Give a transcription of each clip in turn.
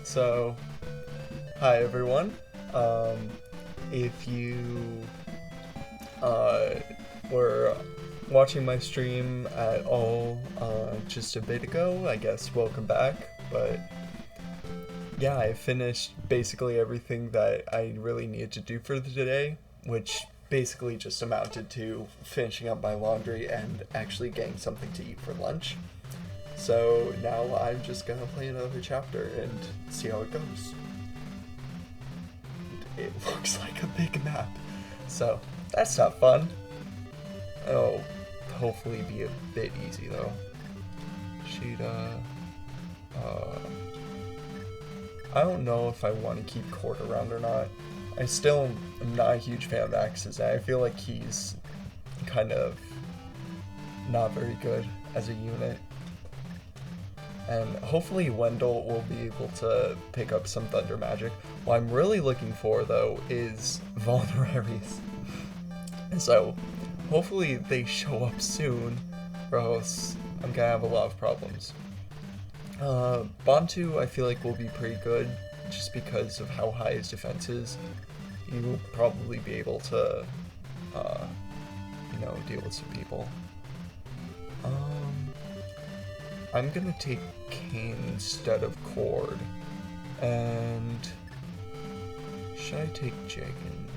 So, hi everyone. If you were watching my stream at all just a bit ago, I guess welcome back. But yeah, I finished basically everything that I really needed to do for today, which basically just amounted to finishing up my laundry and actually getting something to eat for lunch. So now I'm just gonna play another chapter and see how it goes. It looks like a big map, so that's not fun. It'll hopefully be a bit easy though. I don't know if I want to keep Court around or not. I still am not a huge fan of Axis, and I feel like he's kind of not very good as a unit. And hopefully Wendell will be able to pick up some Thunder Magic. What I'm really looking for, though, is Vulneraries. So, hopefully they show up soon, or else I'm gonna have a lot of problems. Bantu, I feel like will be pretty good, just because of how high his defense is. He will probably be able to, deal with some people. I'm gonna take Kane instead of Cord. And should I take Jagan?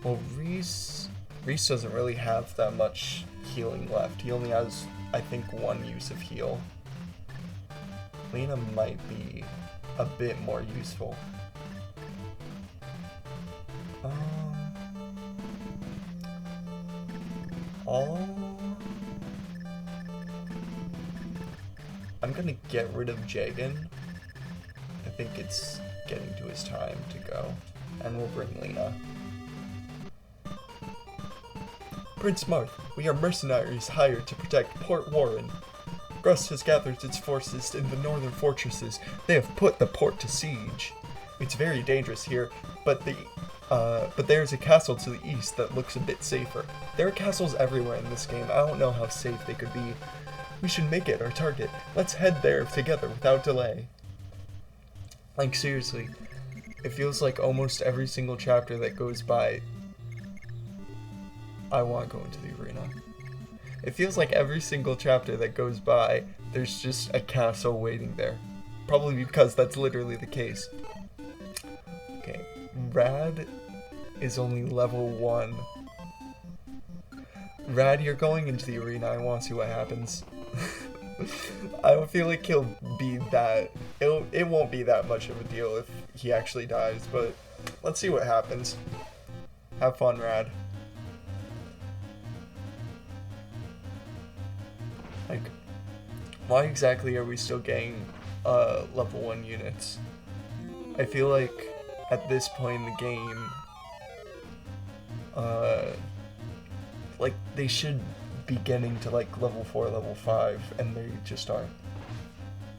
Well, Reese doesn't really have that much healing left. He only has, I think, one use of heal. Lena might be a bit more useful. I'm gonna get rid of Jagan. I think it's getting to his time to go. And we'll bring Lena. Prince Marth, we are mercenaries hired to protect Port Warren. Rust has gathered its forces in the northern fortresses. They have put the port to siege. It's very dangerous here, but there's a castle to the east that looks a bit safer. There are castles everywhere in this game. I don't know how safe they could be. We should make it our target. Let's head there together without delay. Like, seriously, it feels like almost every single chapter that goes by, I want to go into the arena. It feels like every single chapter that goes by, there's just a castle waiting there. Probably because that's literally the case. Okay, Rad is only level 1. Rad, you're going into the arena. I want to see what happens. I don't feel like he'll be that... It won't be that much of a deal if he actually dies, but let's see what happens. Have fun, Rad. Like, why exactly are we still getting level 1 units? I feel like at this point in the game, like, they should be getting to like level 4, level 5, and they just aren't.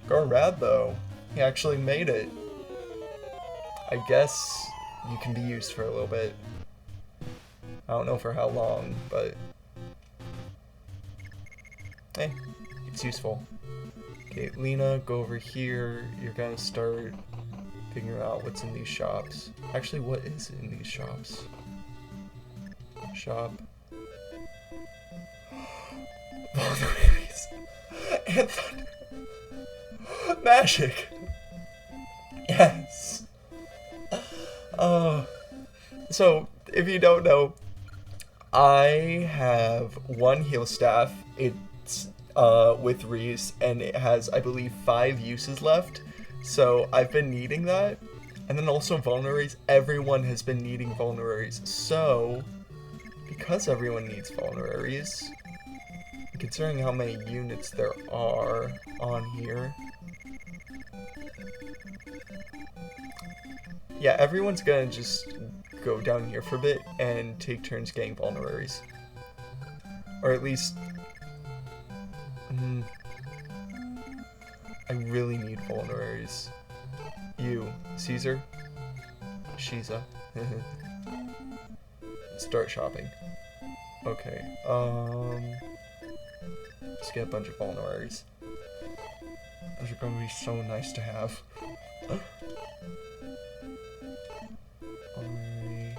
Go Rad though, he actually made it. I guess you can be used for a little bit. I don't know for how long, but hey, it's useful. Okay, Lena, go over here. You're gonna start figuring out what's in these shops. Actually, what is in these shops? Shop. Vulneraries. And thunder. Magic. Yes. So, if you don't know, I have one heal staff. It's with Reese, and it has, I believe, 5 uses left. So I've been needing that. And then also Vulneraries. Everyone has been needing Vulneraries. So, because everyone needs Vulneraries, considering how many units there are on here, yeah, everyone's gonna just go down here for a bit and take turns getting Vulneraries. Or at least, I really need Vulneraries. You, Caesar, Shiza. Start shopping. Okay, let's get a bunch of Vulneraries. Those are going to be so nice to have. Alright.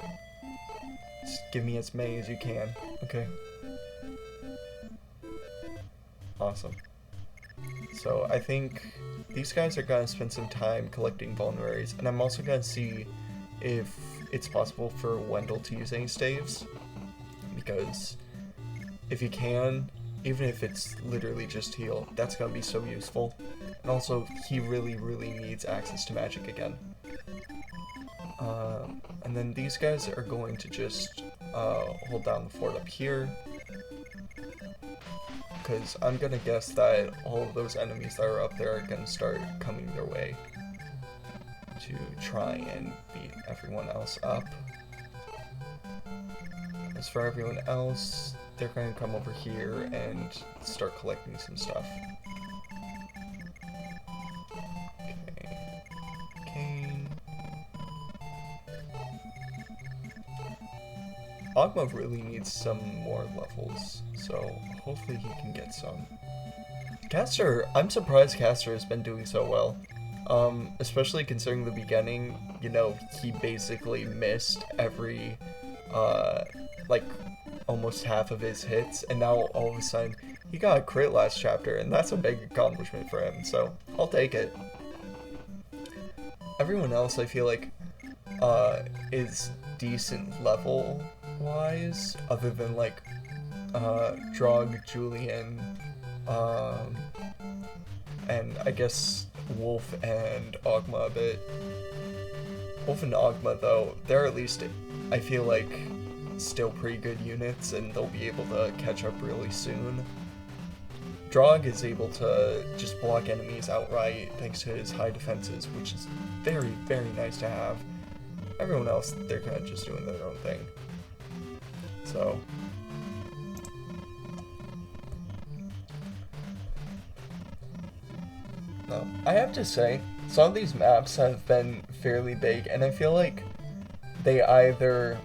Just give me as many as you can. Okay. Awesome. So I think these guys are going to spend some time collecting vulneraries, and I'm also going to see if it's possible for Wendell to use any staves, because if he can, even if it's literally just heal, that's going to be so useful. And also, he really, really needs access to magic again. And then these guys are going to just hold down the fort up here, because I'm going to guess that all of those enemies that are up there are going to start coming their way to try and beat everyone else up. As for everyone else, they're going to come over here and start collecting some stuff. Okay. Cane. Ogma really needs some more levels, so hopefully he can get some. Caster, I'm surprised Caster has been doing so well. Especially considering the beginning, you know, he basically missed every, like, almost half of his hits, and now all of a sudden, he got a crit last chapter, and that's a big accomplishment for him, so I'll take it. Everyone else, I feel like, is decent level-wise, other than, like, Drog, Julian, and I guess Wolf and Ogma a bit. Wolf and Ogma, though, they're at least, I feel like, still pretty good units, and they'll be able to catch up really soon. Drog is able to just block enemies outright thanks to his high defenses, which is very, very nice to have. Everyone else, they're kind of just doing their own thing. So no, I have to say, some of these maps have been fairly big, and I feel like they either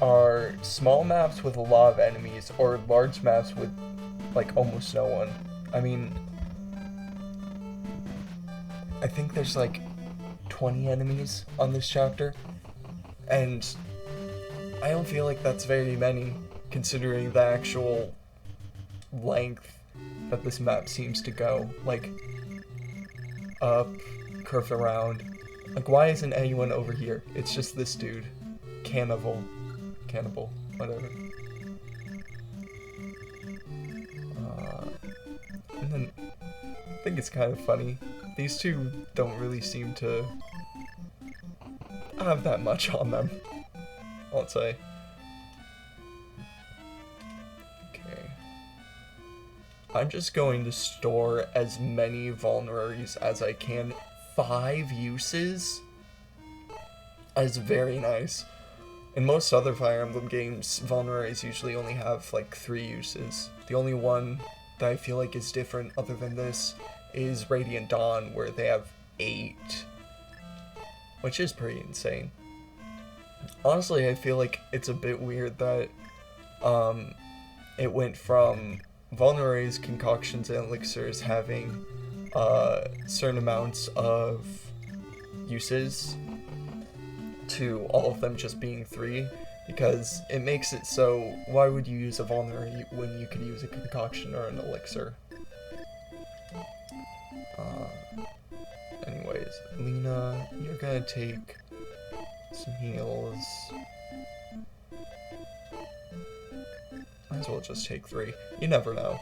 are small maps with a lot of enemies or large maps with, like, almost no one. I mean, I think there's, like, 20 enemies on this chapter, and I don't feel like that's very many, considering the actual length that this map seems to go. Like, up, curve around. Like, why isn't anyone over here? It's just this dude. Cannibal, whatever. And then, I think it's kind of funny. These two don't really seem to have that much on them, I'll say. Okay. I'm just going to store as many vulneraries as I can. 5 uses? That is very nice. In most other Fire Emblem games, vulneraries usually only have like 3 uses. The only one that I feel like is different other than this is Radiant Dawn, where they have 8. Which is pretty insane. Honestly, I feel like it's a bit weird that it went from vulneraries, concoctions, and elixirs having certain amounts of uses to all of them just being 3, because it makes it so why would you use a vulnerary when you could use a concoction or an elixir? Anyways, Lena, you're gonna take some heals. Might as well just take 3. You never know.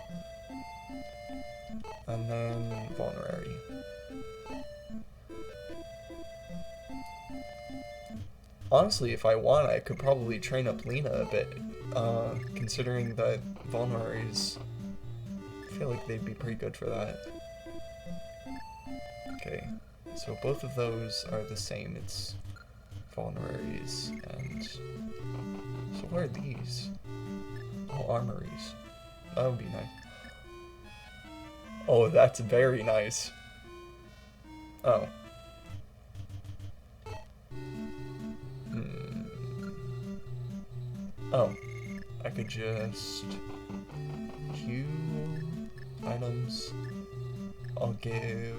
And then vulnerary. Honestly, if I want, I could probably train up Lena a bit, considering that vulneraries, I feel like they'd be pretty good for that. Okay, so both of those are the same. It's vulneraries, and so what are these? Oh, armories. That would be nice. Oh, that's very nice. Oh. Oh, I could just queue items. I'll give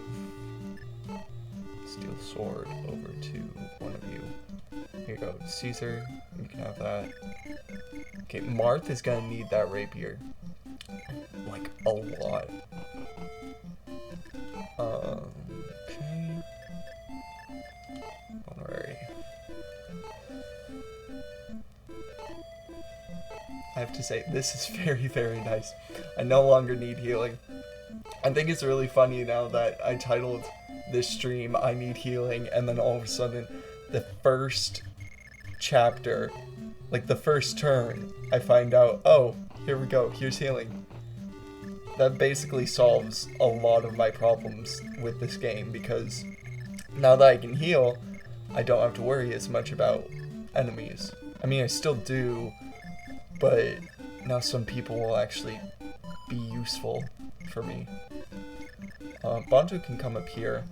Steel Sword over to one of you. Here you go, Caesar, you can have that. Okay, Marth is gonna need that rapier. Like, a lot. Okay. Alright. I have to say, this is very, very nice. I no longer need healing. I think it's really funny now that I titled this stream, I Need Healing, and then all of a sudden, the first chapter, like the first turn, I find out, oh, here we go, here's healing. That basically solves a lot of my problems with this game, because now that I can heal, I don't have to worry as much about enemies. I mean, I still do, but now some people will actually be useful for me. Bantu can come up here.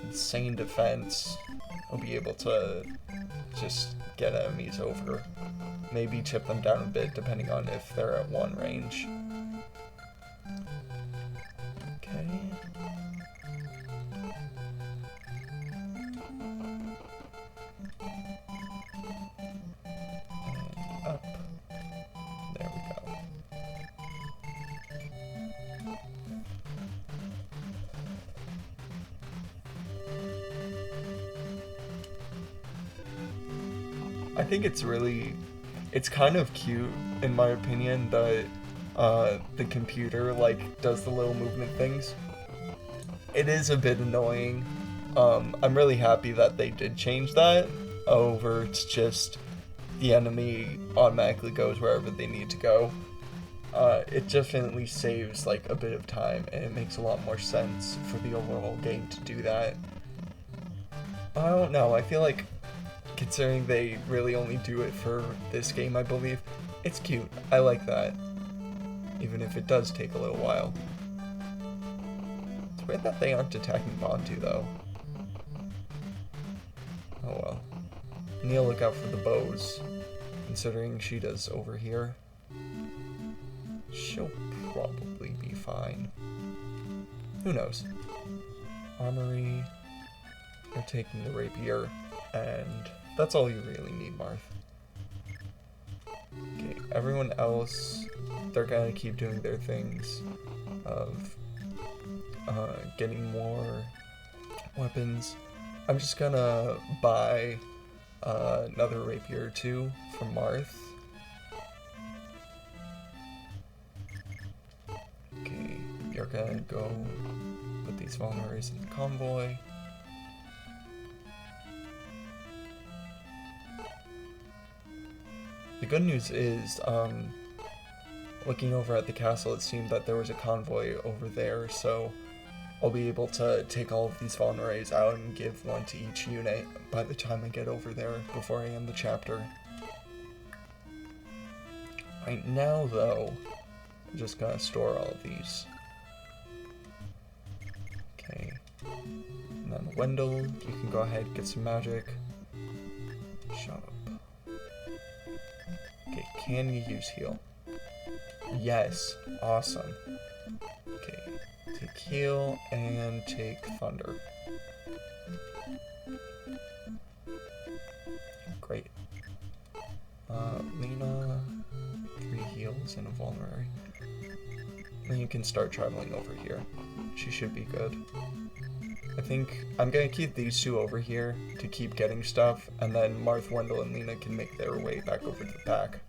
Insane defense. I'll be able to just get enemies over. Maybe chip them down a bit depending on if they're at one range. Okay. And up. There we go. I think it's kind of cute, in my opinion, that the computer, like, does the little movement things. It is a bit annoying. I'm really happy that they did change that over to just the enemy automatically goes wherever they need to go. It definitely saves, like, a bit of time, and it makes a lot more sense for the overall game to do that. I don't know, I feel like, considering they really only do it for this game, I believe, it's cute. I like that. Even if it does take a little while. It's weird that they aren't attacking Bantu, though. Oh well. Neil, look out for the bows. Considering she does over here. She'll probably be fine. Who knows? Armory. You're taking the rapier. And that's all you really need, Marth. Okay, everyone else, they're gonna keep doing their things of getting more weapons. I'm just gonna buy another rapier or two from Marth. Okay, you're gonna go put these vulneraries in the convoy. The good news is, looking over at the castle, it seemed that there was a convoy over there, so I'll be able to take all of these vulneraries out and give one to each unit by the time I get over there before I end the chapter. Right now, though, I'm just gonna store all of these. Okay. And then Wendell, you can go ahead and get some magic. Shut up. Okay, can you use heal? Yes, awesome. Okay, take heal and take thunder. Great. Lena, 3 heals and a vulnerary. Then you can start traveling over here. She should be good. I think I'm gonna keep these two over here to keep getting stuff, and then Marth, Wendell, and Lena can make their way back over to the pack.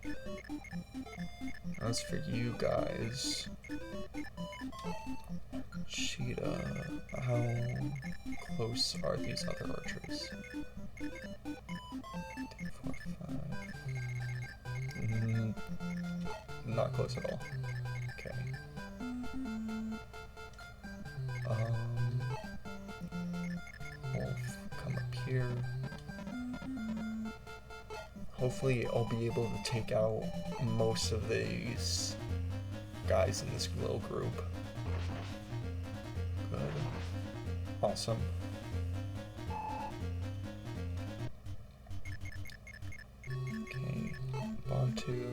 As for you guys, Cheetah, how close are these other archers? 2, 4, 5. Not close at all. Okay. Wolf, come up here. Hopefully I'll be able to take out most of these guys in this little group. Good. Awesome. Okay, Bantu.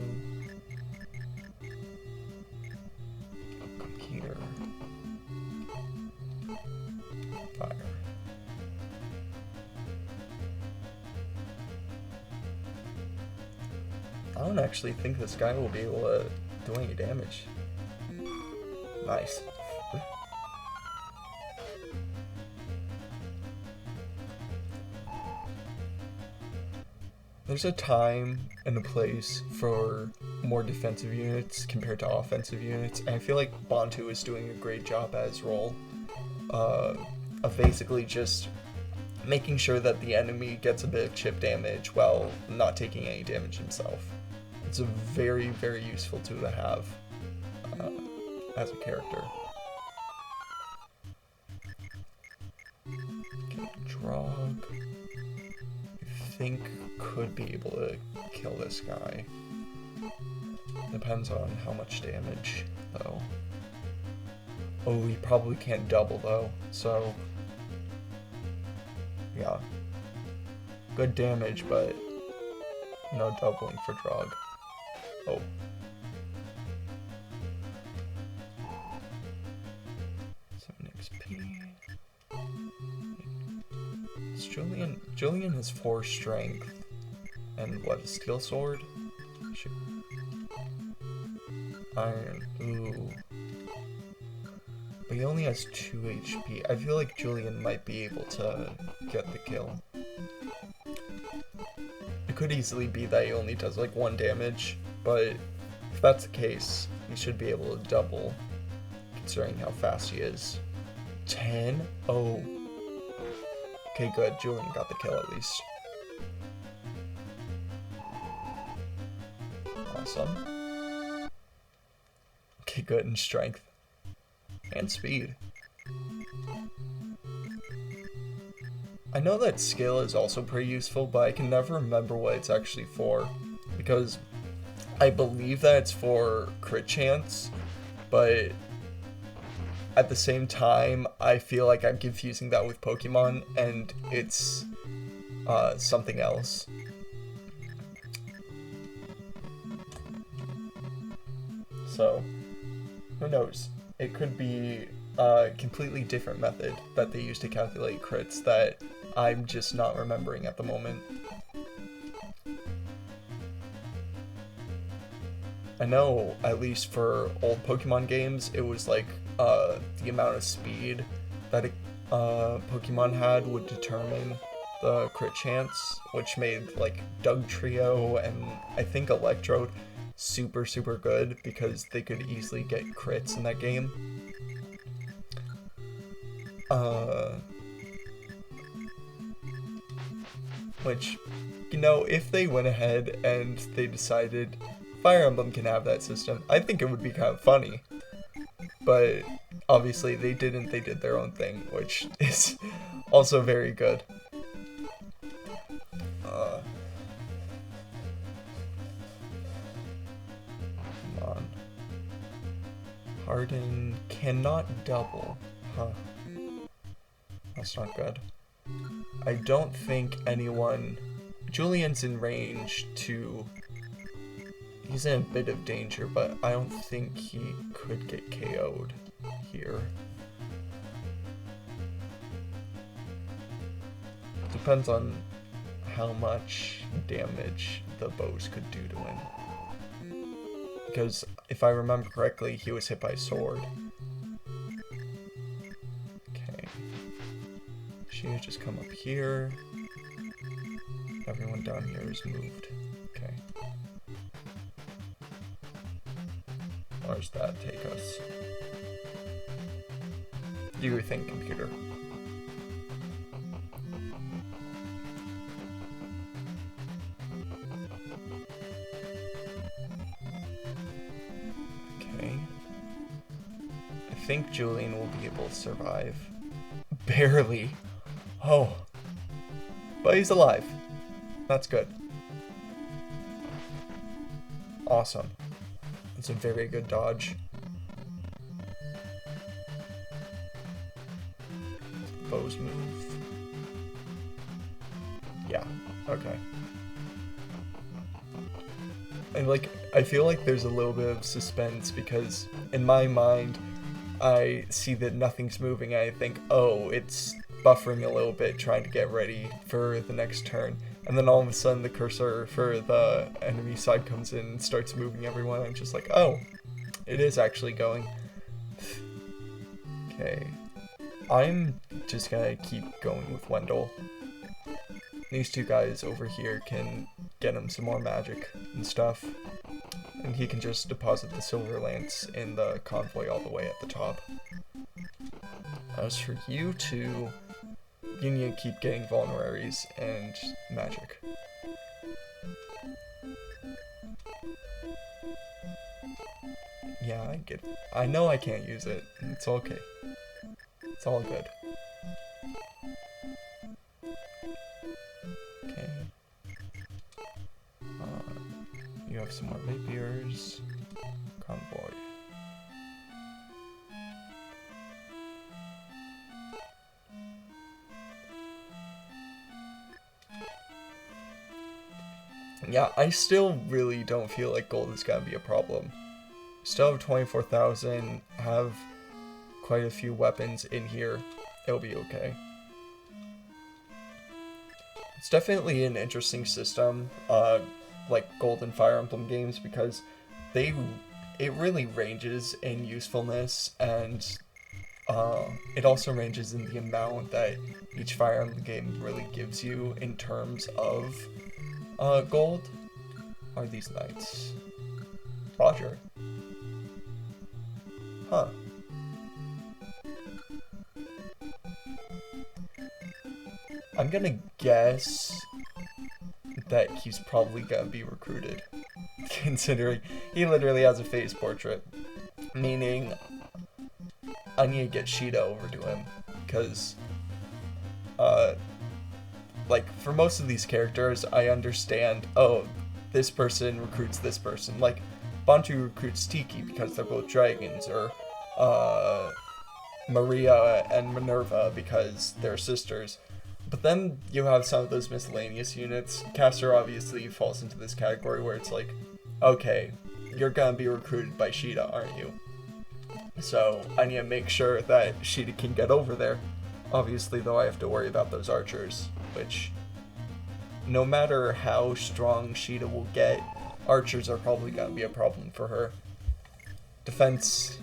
I'll come here. fire. I don't actually think this guy will be able to do any damage. Nice. There's a time and a place for more defensive units compared to offensive units, and I feel like Bantu is doing a great job as role of basically just making sure that the enemy gets a bit of chip damage while not taking any damage himself. It's a very, very useful tool to have as a character. Okay, Drog, I think, could be able to kill this guy. Depends on how much damage, though. Oh, he probably can't double, though, so... yeah. Good damage, but no doubling for Drog. Oh. Julian has 4 strength and what, a steel sword? Shoot. Iron. Ooh. But he only has 2 HP. I feel like Julian might be able to get the kill. It could easily be that he only does like 1 damage, but if that's the case, he should be able to double, considering how fast he is. 10? Oh. Okay, good. Julian got the kill at least. Awesome. Okay, good in strength. And speed. I know that skill is also pretty useful, but I can never remember what it's actually for. Because I believe that it's for crit chance, but at the same time, I feel like I'm confusing that with Pokemon, and it's something else. So, who knows? It could be a completely different method that they use to calculate crits that I'm just not remembering at the moment. I know, at least for old Pokemon games, it was like the amount of speed that a Pokemon had would determine the crit chance, which made like Dugtrio and I think Electrode super, super good because they could easily get crits in that game. Which, you know, if they went ahead and they decided Fire Emblem can have that system, I think it would be kind of funny. But obviously they didn't, they did their own thing, which is also very good. Come on. Harden cannot double. Huh. That's not good. I don't think anyone... Julian's in range to... He's in a bit of danger, but I don't think he could get KO'd here. Depends on how much damage the bows could do to him. Because if I remember correctly, he was hit by a sword. Okay. She'll just come up here. Everyone down here is moved. Okay. Where's that take us? Do you think, computer? Okay. I think Julian will be able to survive. Barely. Oh. But he's alive. That's good. Awesome. It's a very good dodge. Bows move. Yeah, okay. And like, I feel like there's a little bit of suspense because in my mind, I see that nothing's moving and I think, oh, it's buffering a little bit, trying to get ready for the next turn. And then all of a sudden the cursor for the enemy side comes in and starts moving everyone. I'm just like, oh, it is actually going. Okay. I'm just gonna keep going with Wendell. These two guys over here can get him some more magic and stuff. And he can just deposit the Silver Lance in the convoy all the way at the top. As for you two, you need to keep getting vulneraries and magic. Yeah, I get it. I know I can't use it. It's okay. It's all good. Okay. You have some more rapiers. Convoy. Yeah, I still really don't feel like gold is gonna be a problem. Still have 24,000, have quite a few weapons in here. It'll be okay. It's definitely an interesting system, like Gold and Fire Emblem games, because it really ranges in usefulness, and it also ranges in the amount that each Fire Emblem game really gives you in terms of gold. Are these knights? Roger. Huh. I'm gonna guess that he's probably gonna be recruited, considering he literally has a face portrait, meaning I need to get Sheeta over to him, because like, for most of these characters, I understand, oh, this person recruits this person. Like, Bantu recruits Tiki because they're both dragons, or Maria and Minerva because they're sisters. But then you have some of those miscellaneous units. Caster obviously falls into this category where it's like, okay, you're gonna be recruited by Sheeta, aren't you? So I need to make sure that Sheeta can get over there. Obviously, though, I have to worry about those archers, which, no matter how strong Sheeta will get, archers are probably gonna be a problem for her. Defense,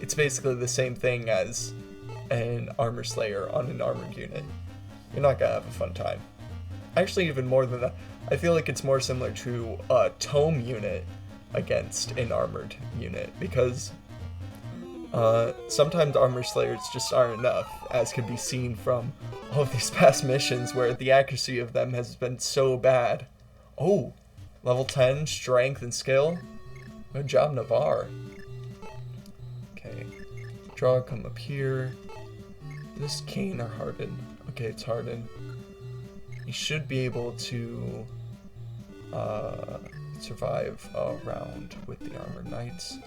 it's basically the same thing as an armor slayer on an armored unit. You're not gonna have a fun time. Actually, even more than that, I feel like it's more similar to a tome unit against an armored unit, because sometimes armor slayers just aren't enough, as can be seen from all of these past missions where the accuracy of them has been so bad. Oh, level 10, strength and skill. Good job, Navarre. Okay, draw, come up here. This Kane or Harden? Okay, it's Harden. You should be able to survive a round with the Armored Knights.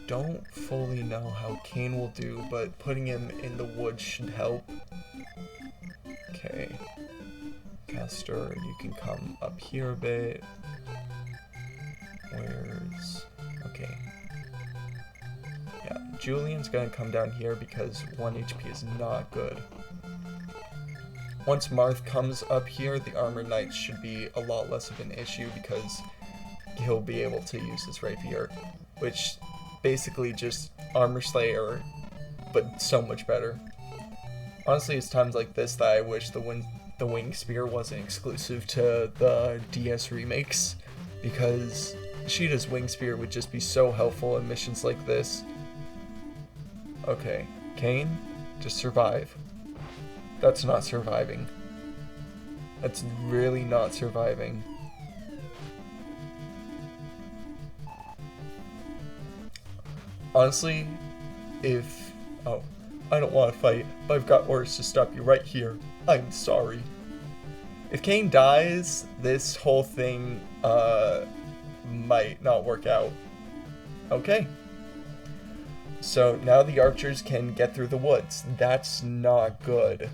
Don't fully know how Kane will do, but putting him in the woods should help. Okay. Caster, you can come up here a bit. Where's... okay. Yeah, Julian's gonna come down here because 1 HP is not good. Once Marth comes up here, the Armored Knight should be a lot less of an issue because he'll be able to use his rapier, which basically just Armor Slayer, but so much better. Honestly, it's times like this that I wish the Wing Spear wasn't exclusive to the DS remakes, because Sheeta's Wing Spear would just be so helpful in missions like this. Okay, Kane, just survive. That's not surviving. That's really not surviving. Honestly, if... oh, I don't want to fight, but I've got orders to stop you right here. I'm sorry. If Kane dies, this whole thing, might not work out. Okay. So now the archers can get through the woods. That's not good.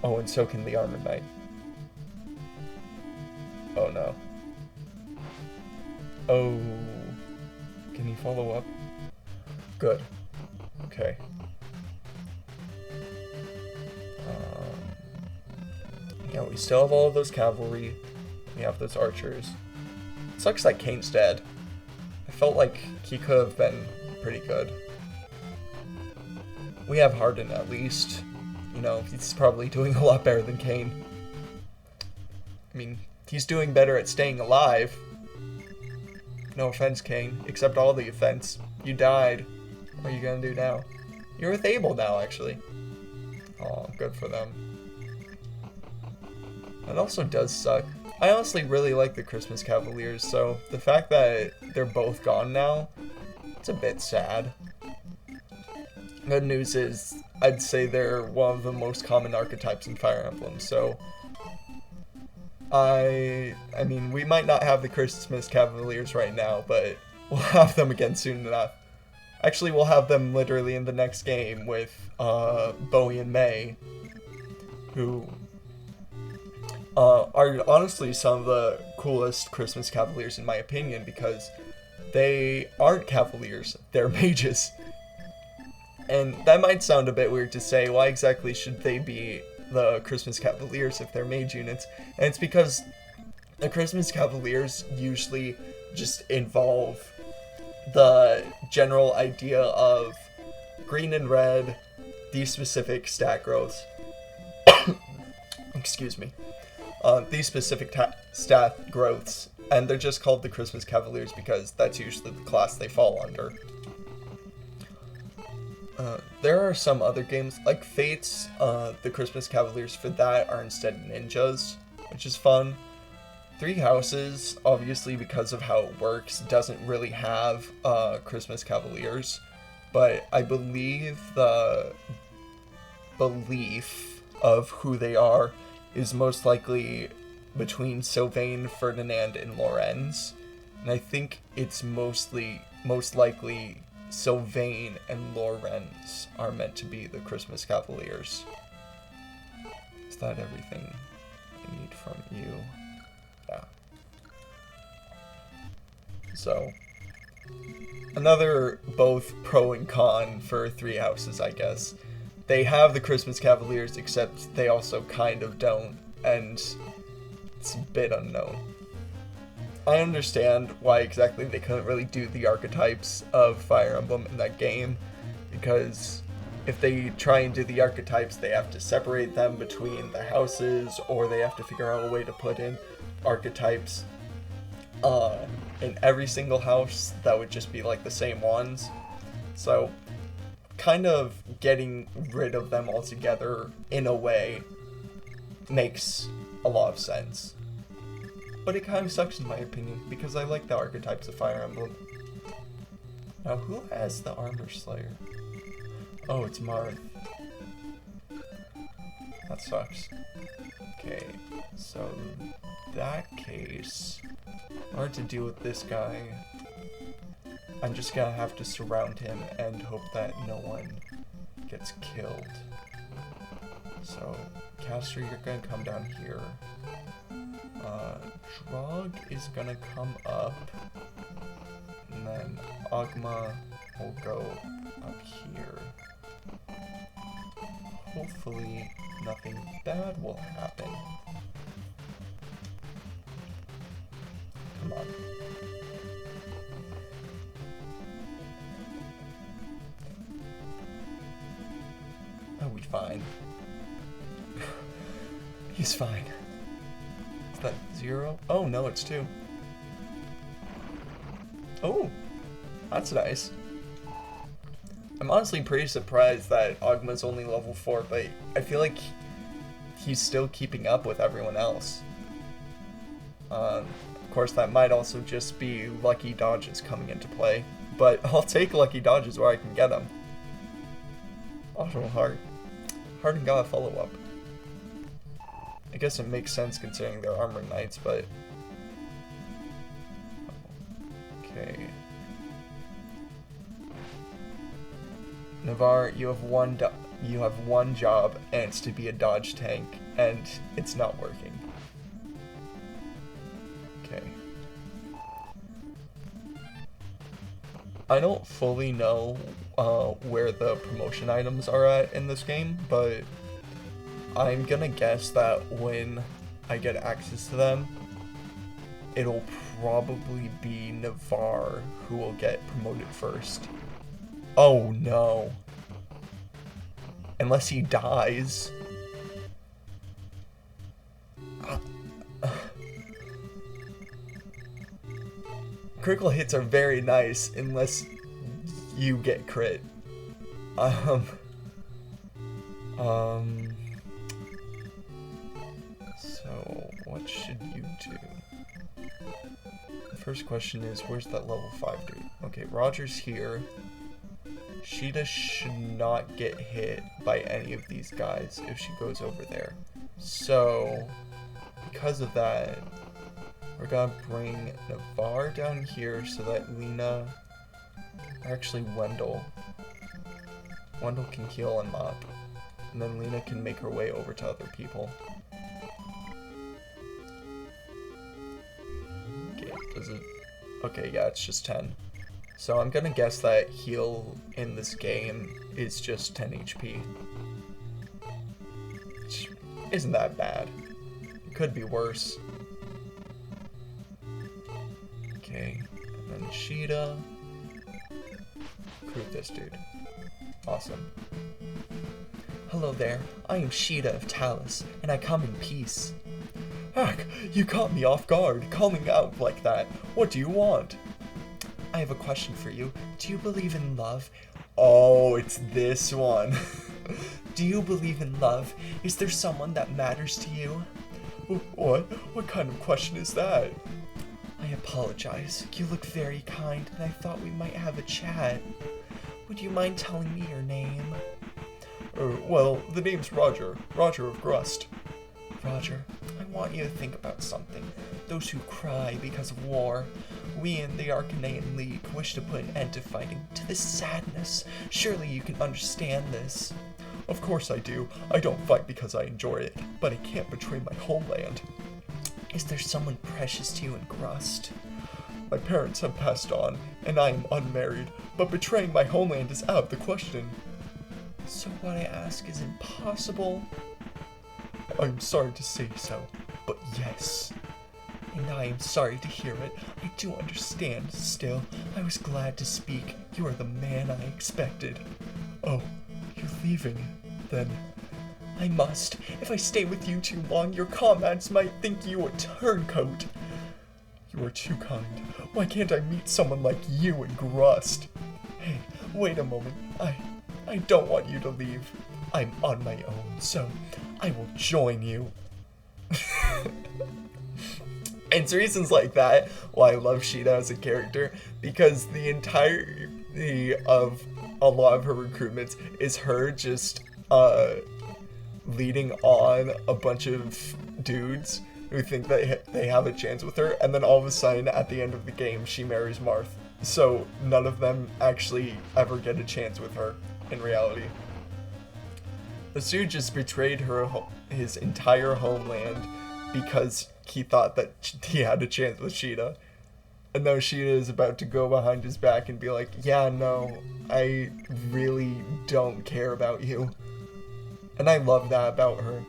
Oh, and so can the Armored Knight. Oh no. Oh. Can he follow up? Good. Okay. Yeah, we still have all of those cavalry. We have those archers. It sucks that Kane's dead. I felt like he could have been pretty good. We have Hardin at least. You know, he's probably doing a lot better than Kane. I mean, he's doing better at staying alive. No offense, Kane. Accept all the offense. You died. What are you gonna do now? You're with Abel now, actually. Oh, good for them. That also does suck. I honestly really like the Christmas Cavaliers, so the fact that they're both gone now, it's a bit sad. Good news is, I'd say they're one of the most common archetypes in Fire Emblem, so I mean, we might not have the Christmas Cavaliers right now, but we'll have them again soon enough. Actually, we'll have them literally in the next game with Bowie and May, who are honestly some of the coolest Christmas Cavaliers in my opinion, because they aren't Cavaliers, they're mages. And that might sound a bit weird to say, why exactly should they be the Christmas Cavaliers if they're mage units? And it's because the Christmas Cavaliers usually just involve the general idea of green and red, these specific stat growths. Excuse me. These specific stat growths, and they're just called the Christmas Cavaliers because that's usually the class they fall under. There are some other games, like Fates, the Christmas Cavaliers for that are instead ninjas, which is fun. Three Houses, obviously because of how it works, doesn't really have Christmas Cavaliers, but I believe the belief of who they are is most likely between Sylvain, Ferdinand, and Lorenz, and I think it's most likely Sylvain and Lorenz are meant to be the Christmas Cavaliers. Is that everything I need from you? Yeah. So, another both pro and con for Three Houses, I guess. They have the Christmas Cavaliers, except they also kind of don't, and it's a bit unknown. I understand why exactly they couldn't really do the archetypes of Fire Emblem in that game, because if they try and do the archetypes, they have to separate them between the houses, or they have to figure out a way to put in archetypes in every single house that would just be like the same ones. So, kind of getting rid of them altogether, in a way, makes a lot of sense. But it kind of sucks in my opinion, because I like the archetypes of Fire Emblem. Now, who has the Armor Slayer? Oh, it's Marth. That sucks. Okay, so in that case, in order to deal with this guy, I'm just gonna have to surround him and hope that no one gets killed. So, Caster, you're gonna come down here. Drog is gonna come up, and then Ogma will go up here. Hopefully, nothing bad will happen. Come on. Oh, we're fine. He's fine. Is that 0? Oh, no, it's 2. Oh, that's nice. I'm honestly pretty surprised that Ogma's only level 4, but I feel like he's still keeping up with everyone else. Of course, that might also just be lucky dodges coming into play, but I'll take lucky dodges where I can get them. Also, Hardin got a follow-up. I guess it makes sense considering they're armor knights, but... Okay. Navarre, you have one job, and it's to be a dodge tank, and it's not working. Okay. I don't fully know where the promotion items are at in this game, but I'm gonna guess that when I get access to them, it'll probably be Navarre who will get promoted first. Oh no. Unless he dies. Critical hits are very nice unless you get crit. So what should you do? The first question is, where's that level 5 dude? Okay, Roger's here. Sheeta should not get hit by any of these guys if she goes over there. So, because of that, we're gonna bring Navarre down here so that Lena, actually Wendell can heal him up. And then Lena can make her way over to other people. Okay, does it? Okay, yeah, it's just 10. So I'm gonna guess that heal in this game is just 10 HP. Which isn't that bad. It could be worse. Okay, and then Sheeta. Recruit this dude. Awesome. Hello there, I am Sheeta of Talus, and I come in peace. Heck, you caught me off guard, calling out like that. What do you want? I have a question for you. Do you believe in love? Oh, it's this one. Do you believe in love? Is there someone that matters to you? What? What kind of question is that? I apologize. You look very kind, and I thought we might have a chat. Would you mind telling me your name? Well, the name's Roger. Roger of Grust. Roger, I want you to think about something. Those who cry because of war. We in the Arcanean League wish to put an end to fighting, to this sadness. Surely you can understand this. Of course I do. I don't fight because I enjoy it, but I can't betray my homeland. Is there someone precious to you in Grust? My parents have passed on, and I am unmarried, but betraying my homeland is out of the question. So what I ask is impossible? I'm sorry to say so, but yes. And I am sorry to hear it. I do understand. Still, I was glad to speak. You are the man I expected. Oh, you're leaving, then. I must. If I stay with you too long, your comrades might think you a turncoat. You are too kind. Why can't I meet someone like you in Grust? Hey, wait a moment. I don't want you to leave. I'm on my own, so I will join you. And it's reasons like that why I love Sheeta as a character, because the entirety of a lot of her recruitments is her just leading on a bunch of dudes who think that they have a chance with her, and then all of a sudden at the end of the game she marries Marth. So none of them actually ever get a chance with her in reality. This dude just betrayed his entire homeland because he thought that he had a chance with Sheeta. And now Sheeta is about to go behind his back and be like, yeah, no, I really don't care about you. And I love that about her.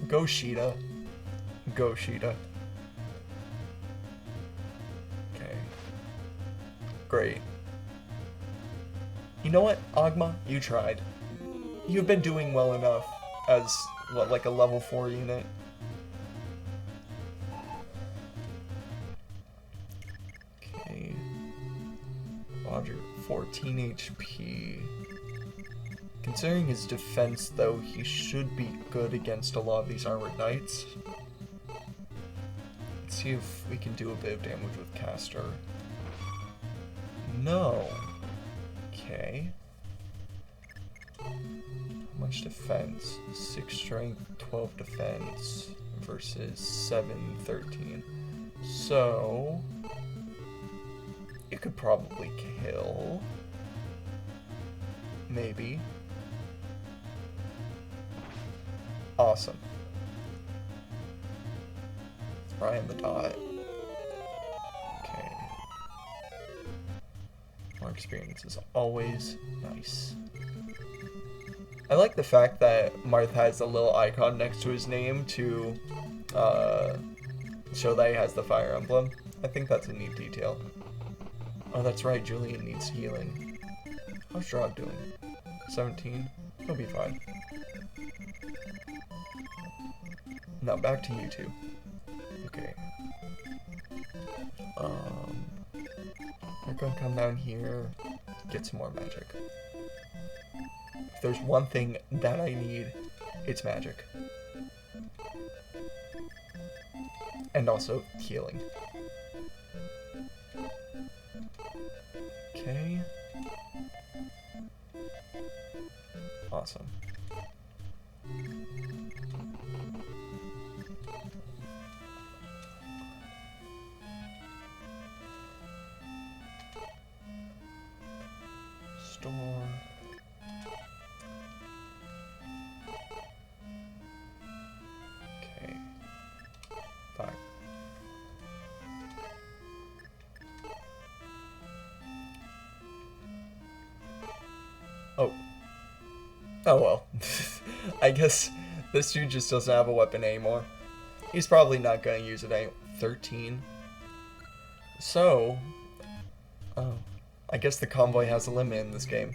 Go Sheeta. Go Sheeta. Okay. Great. You know what, Agma? You tried. You've been doing well enough as, what, like a level 4 unit? Okay. Roger, 14 HP. Considering his defense, though, he should be good against a lot of these armored knights. Let's see if we can do a bit of damage with Caster. No. Okay. How much defense? 6 strength, 12 defense versus 7, 13. So you could probably kill. Maybe. Awesome. Right in the dot. Okay. More experience is always nice. I like the fact that Marth has a little icon next to his name to show that he has the fire emblem. I think that's a neat detail. Oh, that's right, Julian needs healing. How's Drog doing? 17? He'll be fine. Now back to you two. Okay. We're gonna come down here, get some more magic. If there's one thing that I need, it's magic. And also healing. Okay. Awesome. Store. Okay. 5. Oh. Oh well. I guess this dude just doesn't have a weapon anymore. He's probably not gonna use it anymore. 13. So, oh, I guess the convoy has a limit in this game.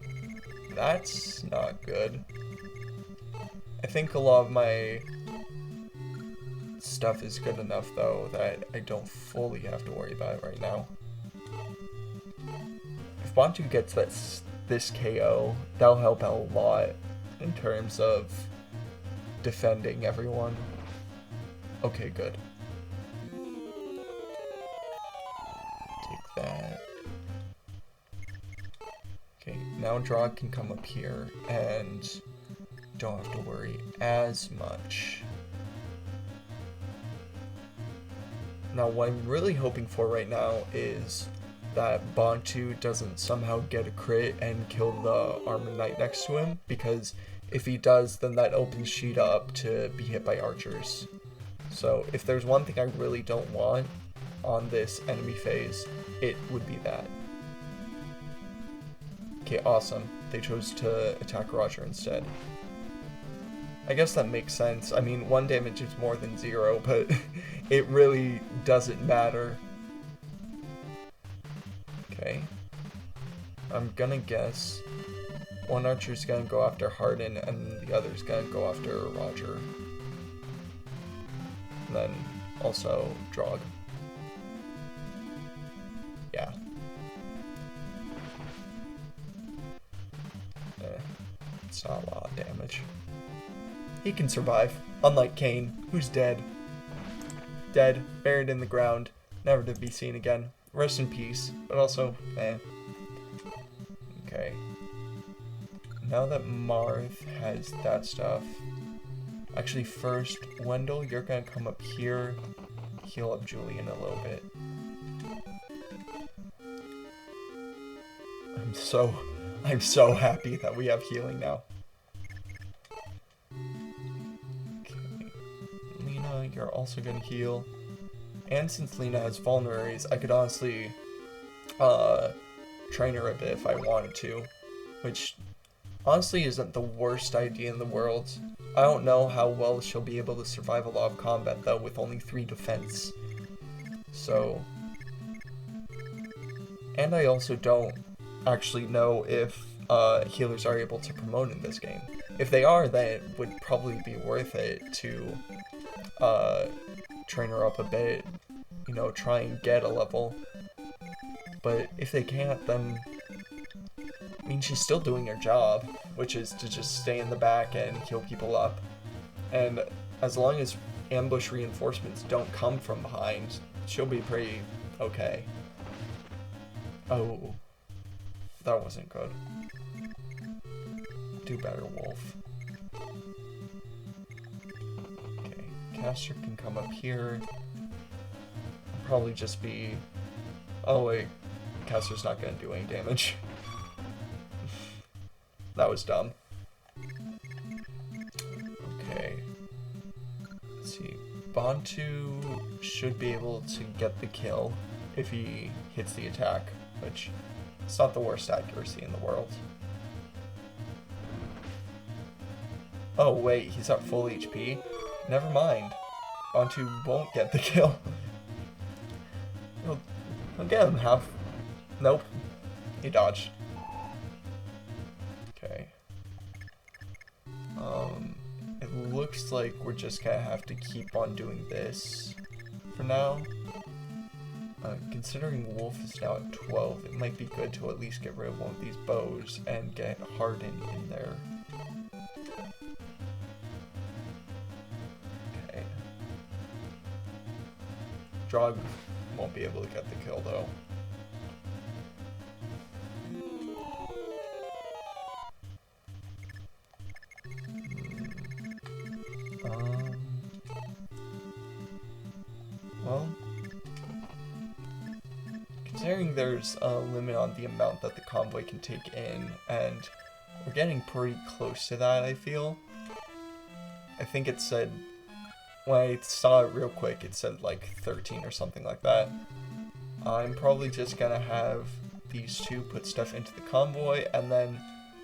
That's not good. I think a lot of my stuff is good enough though that I don't fully have to worry about it right now. If Bantu gets this KO, that'll help out a lot in terms of defending everyone. Okay, good. Take that. Okay, now Drog can come up here and don't have to worry as much. Now, what I'm really hoping for right now is that Bantu doesn't somehow get a crit and kill the Armored Knight next to him, because if he does, then that opens Sheeta up to be hit by archers. So if there's one thing I really don't want on this enemy phase, it would be that. Okay, awesome. They chose to attack Roger instead. I guess that makes sense. I mean, 1 damage is more than 0, but it really doesn't matter. Okay. I'm gonna guess one archer's gonna go after Hardin and the other's gonna go after Roger. And then also Drog. Yeah. It's not a lot of damage. He can survive, unlike Kane, who's dead. Dead, buried in the ground, never to be seen again. Rest in peace, but also, Okay. Now that Marth has that stuff, actually first, Wendell, you're gonna come up here, heal up Julian a little bit. I'm so happy that we have healing now. You're also gonna heal. And since Lena has vulneraries, I could honestly train her a bit if I wanted to, which honestly isn't the worst idea in the world. I don't know how well she'll be able to survive a lot of combat though with only 3 defense. So, and I also don't actually know if healers are able to promote in this game. If they are, then it would probably be worth it to train her up a bit, you know, try and get a level. But if they can't, then I mean, she's still doing her job, which is to just stay in the back and heal people up. And as long as ambush reinforcements don't come from behind, she'll be pretty okay. Oh, that wasn't good. Do better, Wolf. Caster can come up here. Probably just be... Oh wait, Caster's not gonna do any damage. That was dumb. Okay. Let's see. Bantu should be able to get the kill if he hits the attack, which It's not the worst accuracy in the world. Oh wait, he's at full HP? Never mind. Bantu won't get the kill. He'll get him half. Nope. He dodged. Okay. It looks like we're just gonna have to keep on doing this for now. Considering Wolf is now at 12, it might be good to at least get rid of one of these bows and get Harden in there. Okay. Drog won't be able to get the kill though. Well, considering there's a limit on the amount that the convoy can take in, and we're getting pretty close to that, I feel. I think it said, when I saw it real quick, it said like 13 or something like that. I'm probably just gonna have these two put stuff into the convoy, and then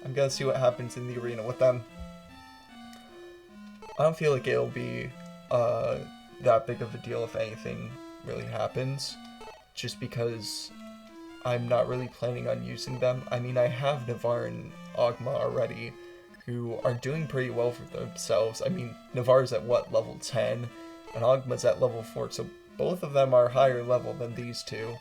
I'm gonna see what happens in the arena with them. I don't feel like it'll be that big of a deal if anything really happens, just because I'm not really planning on using them. I mean, I have Navarre and Ogma already, who are doing pretty well for themselves. I mean, Navarre's at what, level 10, and Ogma's at level 4, so both of them are higher level than these two.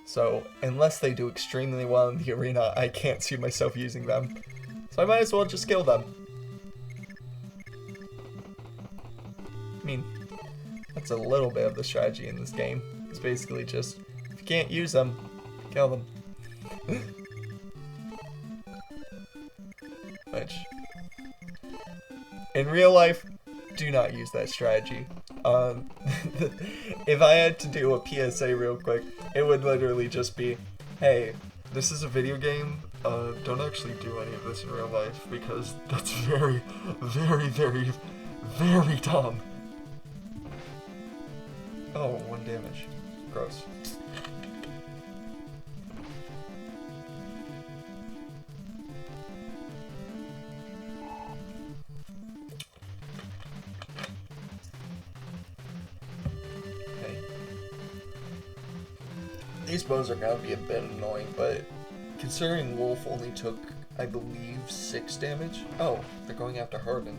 So, unless they do extremely well in the arena, I can't see myself using them. So I might as well just kill them. I mean, that's a little bit of the strategy in this game. It's basically just, if you can't use them, kill them. Which, in real life, do not use that strategy. If I had to do a PSA real quick, it would literally just be, hey, this is a video game, don't actually do any of this in real life, because that's very, very, very, very dumb. Oh, 1 damage. Gross. Okay. These bows are gonna be a bit annoying, but considering Wolf only took, I believe, 6 damage. Oh, they're going after Harden.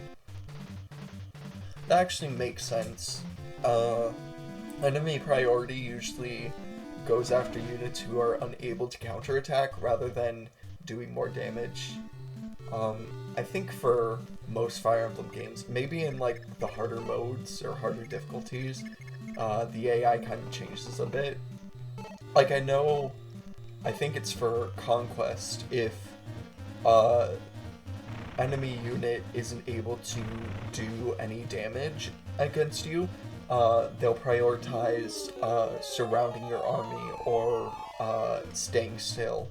That actually makes sense. Enemy priority usually goes after units who are unable to counterattack rather than doing more damage. I think for most Fire Emblem games, maybe in like the harder modes or harder difficulties, the AI kind of changes a bit. Like I think it's for Conquest, if enemy unit isn't able to do any damage against you, they'll prioritize surrounding your army or staying still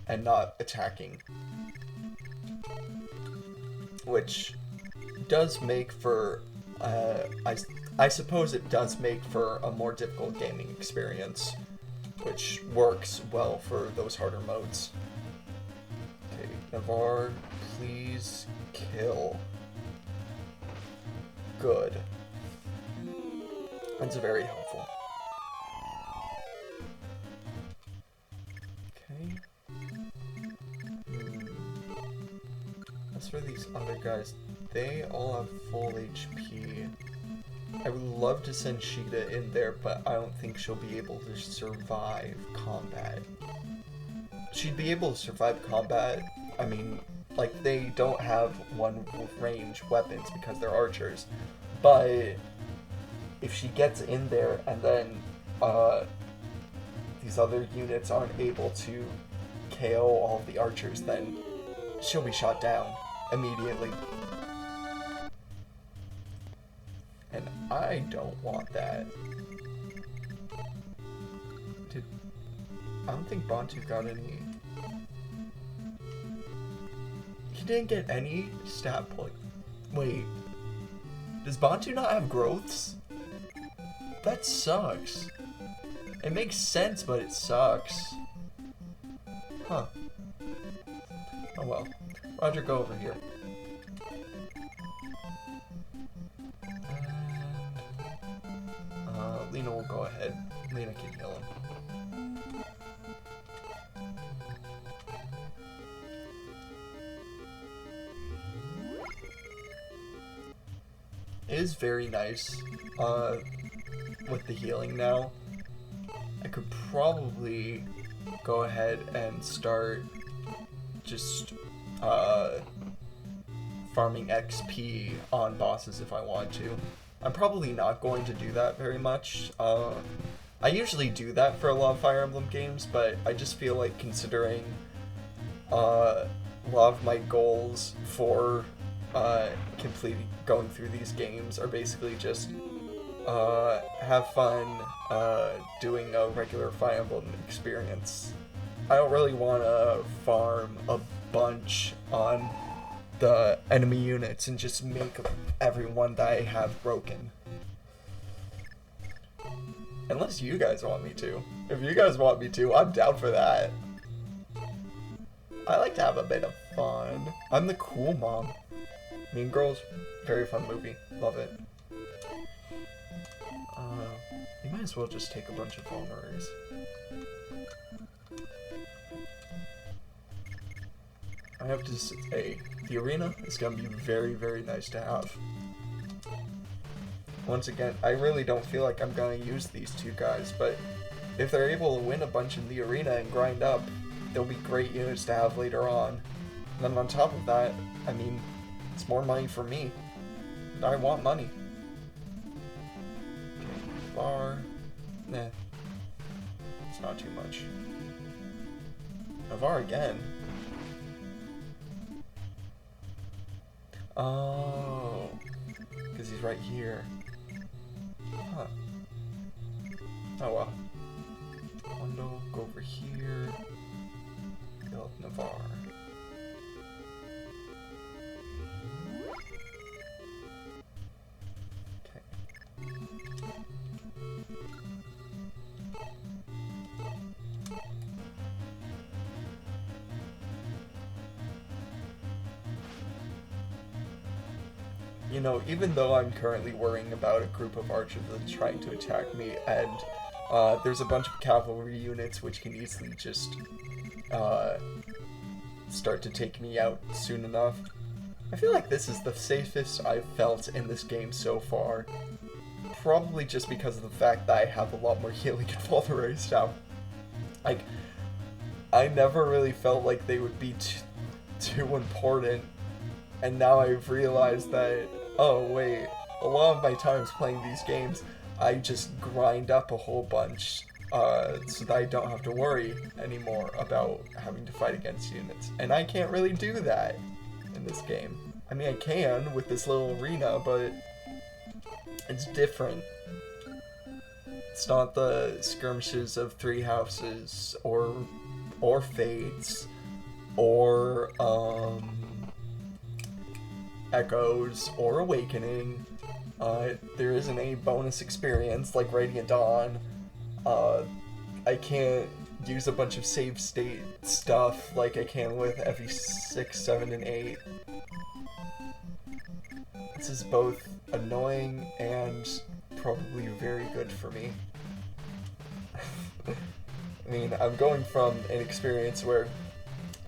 and not attacking. Which does make for, I suppose it does make for a more difficult gaming experience, which works well for those harder modes. Okay, Navarre, please kill. Good. That's very helpful. Okay. As for these other guys, they all have full HP. I would love to send Sheeta in there, but I don't think she'll be able to survive combat. She'd be able to survive combat. I mean, like, they don't have one range weapons because they're archers, but if she gets in there and then these other units aren't able to KO all the archers, then she'll be shot down immediately. And I don't want that. I don't think Bantu got any. He didn't get any stat point. Wait. Does Bantu not have growths? That sucks. It makes sense, but it sucks. Huh. Oh well. Roger, go over here. And Lena will go ahead. Lena can heal him. It is very nice with the healing now. I could probably go ahead and start just farming XP on bosses if I want to. I'm probably not going to do that very much. I usually do that for a lot of Fire Emblem games, but I just feel like considering a lot of my goals for completely going through these games are basically just have fun doing a regular Fire Emblem experience. I don't really want to farm a bunch on the enemy units and just make everyone that I have broken. Unless you guys want me to. If you guys want me to, I'm down for that. I like to have a bit of fun. I'm the cool mom. Mean Girls, very fun movie. Love it. You might as well just take a bunch of vulneraries. I have to say, the arena is going to be very, very nice to have. Once again, I really don't feel like I'm going to use these two guys, but if they're able to win a bunch in the arena and grind up, they'll be great units to have later on. And then on top of that, I mean, it's more money for me. And I want money. Okay, bar. Nah. It's not too much. Navarre again. Oh. Because he's right here. Huh. Oh well. Wando, go over here. Build Navarre. You know, even though I'm currently worrying about a group of archers that's trying to attack me, and there's a bunch of cavalry units which can easily just start to take me out soon enough, I feel like this is the safest I've felt in this game so far. Probably just because of the fact that I have a lot more healing and vulnerability now. Like, I never really felt like they would be too important, and now I've realized that, oh wait, a lot of my times playing these games, I just grind up a whole bunch so that I don't have to worry anymore about having to fight against units. And I can't really do that in this game. I mean, I can with this little arena, but it's different. It's not the skirmishes of Three Houses or Fates or Echoes or Awakening. There isn't any bonus experience like Radiant Dawn. I can't use a bunch of save state stuff like I can with FE6, 7, and 8. This is both annoying and probably very good for me. I mean, I'm going from an experience where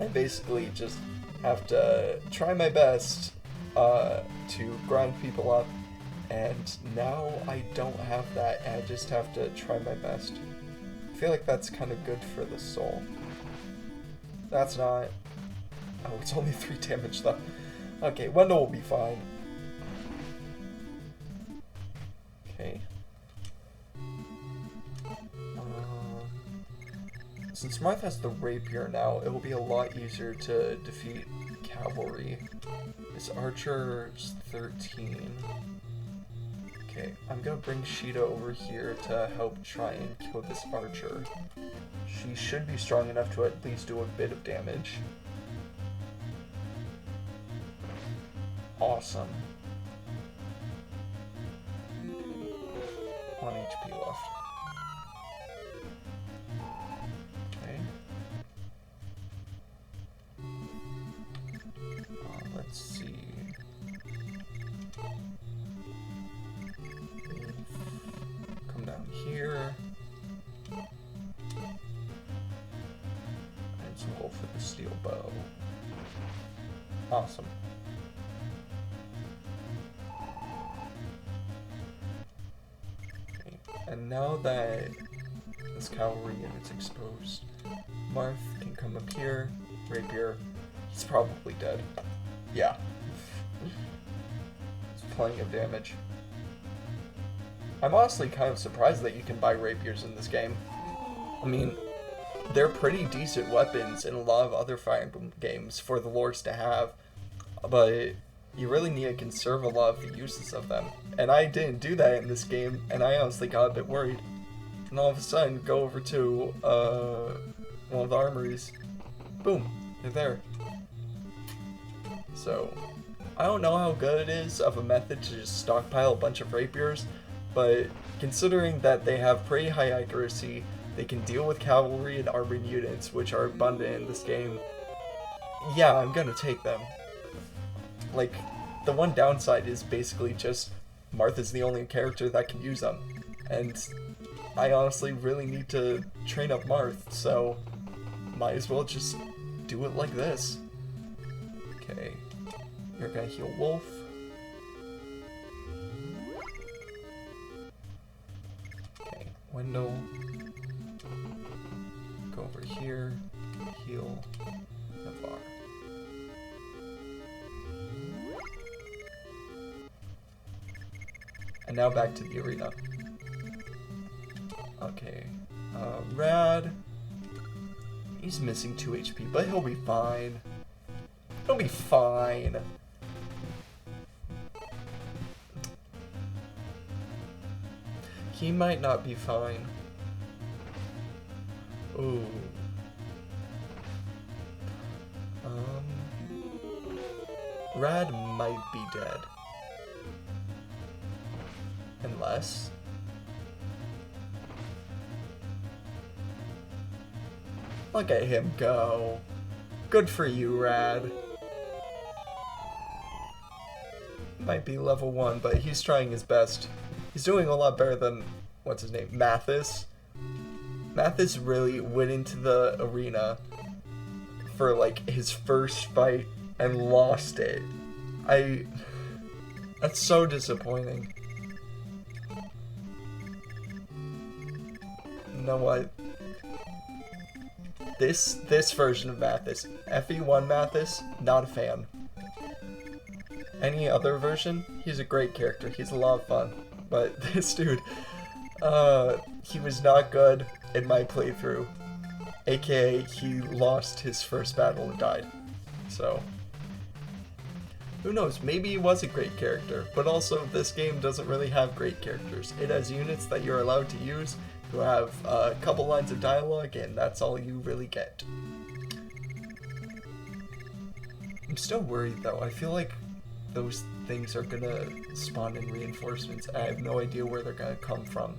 I basically just have to try my best to grind people up, and now I don't have that, and I just have to try my best. I feel like that's kind of good for the soul. That's not... Oh, it's only 3 damage though. Okay, Wendell will be fine. Okay. Since Marth has the rapier now, it will be a lot easier to defeat cavalry. This archer's 13. Okay, I'm gonna bring Sheeta over here to help try and kill this archer. She should be strong enough to at least do a bit of damage. Awesome. 1 HP left. Okay. Let's see. Come down here. And some wolf with the steel bow. Awesome. Okay. And now that this cavalry unit's exposed, Marth can come up here. Rapier. He's probably dead. Yeah. It's plenty of damage. I'm honestly kind of surprised that you can buy rapiers in this game. I mean, they're pretty decent weapons in a lot of other Fire Emblem games for the lords to have, but you really need to conserve a lot of the uses of them. And I didn't do that in this game, and I honestly got a bit worried. And all of a sudden, go over to one of the armories. Boom, they're there. So, I don't know how good it is of a method to just stockpile a bunch of rapiers, but considering that they have pretty high accuracy, they can deal with cavalry and armored units, which are abundant in this game, yeah, I'm gonna take them. Like, the one downside is basically just Martha's the only character that can use them, and I honestly really need to train up Marth, so might as well just do it like this. Okay, you're gonna heal Wolf. Okay, Wendell. Go over here, heal Navarre. And now back to the arena. Okay, Rad. He's missing 2 HP, but he'll be fine. He'll be fine. He might not be fine. Ooh. Rad might be dead. Unless... Look at him go. Good for you, Rad. Might be level 1, but he's trying his best. He's doing a lot better than, what's his name, Mathis. Mathis really went into the arena for, like, his first fight and lost it. That's so disappointing. You know what? This version of Mathis, FE1 Mathis, not a fan. Any other version, he's a great character. He's a lot of fun. But this dude, he was not good in my playthrough. AKA, he lost his first battle and died. So, who knows? Maybe he was a great character. But also, this game doesn't really have great characters. It has units that you're allowed to use who have a couple lines of dialogue, and that's all you really get. I'm still worried, though. I feel like those things are gonna spawn in reinforcements. I have no idea where they're gonna come from.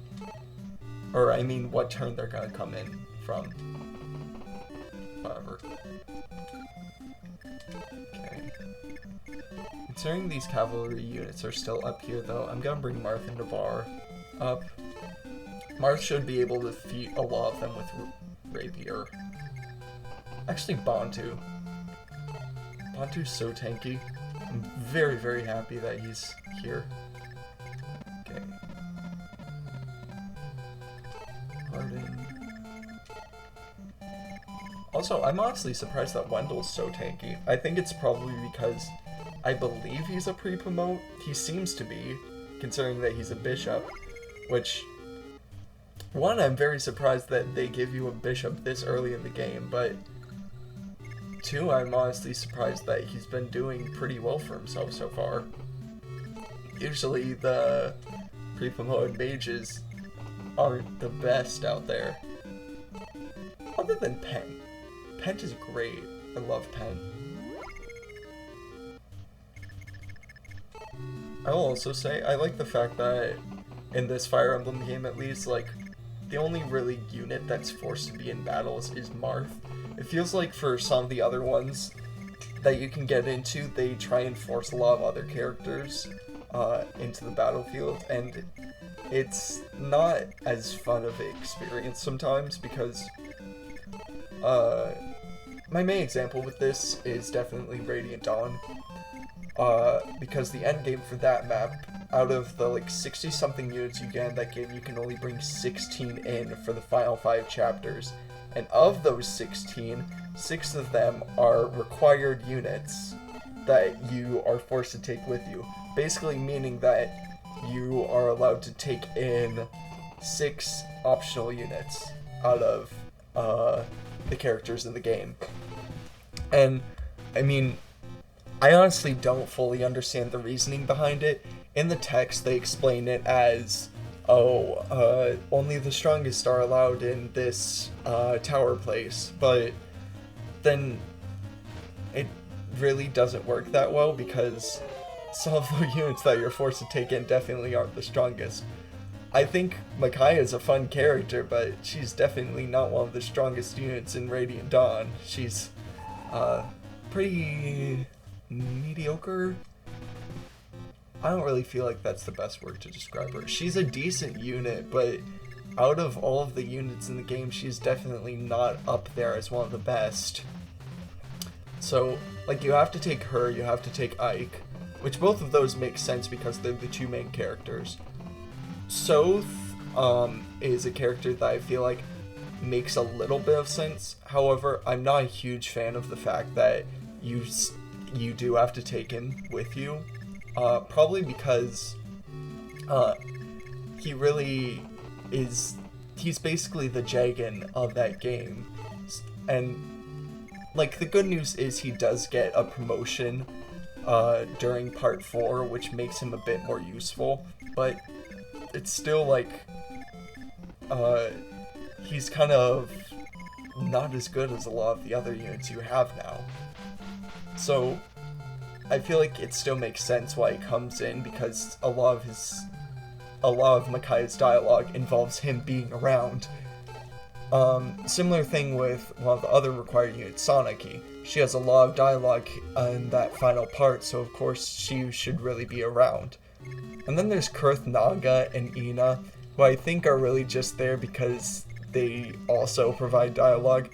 Or, I mean, what turn they're gonna come in from. Whatever. Okay. Considering these cavalry units are still up here, though, I'm gonna bring Marth and Navarre up. Marth should be able to defeat a lot of them with Rapier. Actually, Bantu. Bantu's so tanky. I'm very, very happy that he's here. Okay. Harden. Also, I'm honestly surprised that Wendell's so tanky. I think it's probably because I believe he's a pre-promote. He seems to be, considering that he's a bishop, which... One, I'm very surprised that they give you a bishop this early in the game, but... Two, I'm honestly surprised that he's been doing pretty well for himself so far. Usually the pre-promoted mages aren't the best out there. Other than Pen. Pen is great. I love Pen. I will also say, I like the fact that in this Fire Emblem game at least, like, the only really unit that's forced to be in battles is Marth. It feels like for some of the other ones, that you can get into, they try and force a lot of other characters into the battlefield, and it's not as fun of an experience sometimes because my main example with this is definitely Radiant Dawn, because the end game for that map, out of the like 60 something units you get in that game, you can only bring 16 in for the final 5 chapters, and of those 16, 6 of them are required units that you are forced to take with you, basically meaning that you are allowed to take in 6 optional units out of the characters in the game. And I mean, I honestly don't fully understand the reasoning behind it. In the text, they explain it as, only the strongest are allowed in this tower place, but then it really doesn't work that well because some of the units that you're forced to take in definitely aren't the strongest. I think Micaiah is a fun character, but she's definitely not one of the strongest units in Radiant Dawn. She's pretty mediocre. I don't really feel like that's the best word to describe her. She's a decent unit, but out of all of the units in the game, she's definitely not up there as one of the best. So, like, you have to take her, you have to take Ike, which both of those make sense because they're the 2 main characters. Soth is a character that I feel like makes a little bit of sense. However, I'm not a huge fan of the fact that you do have to take him with you. Probably because he really is, he's basically the Jagan of that game. And like, the good news is he does get a promotion during part 4, which makes him a bit more useful, but it's still like he's kind of not as good as a lot of the other units you have now. So I feel like it still makes sense why he comes in, because a lot of Micaiah's dialogue involves him being around. Similar thing with one of the other required units, Soniki. She has a lot of dialogue in that final part, so of course she should really be around. And then there's Kurth Naga and Ina, who I think are really just there because they also provide dialogue.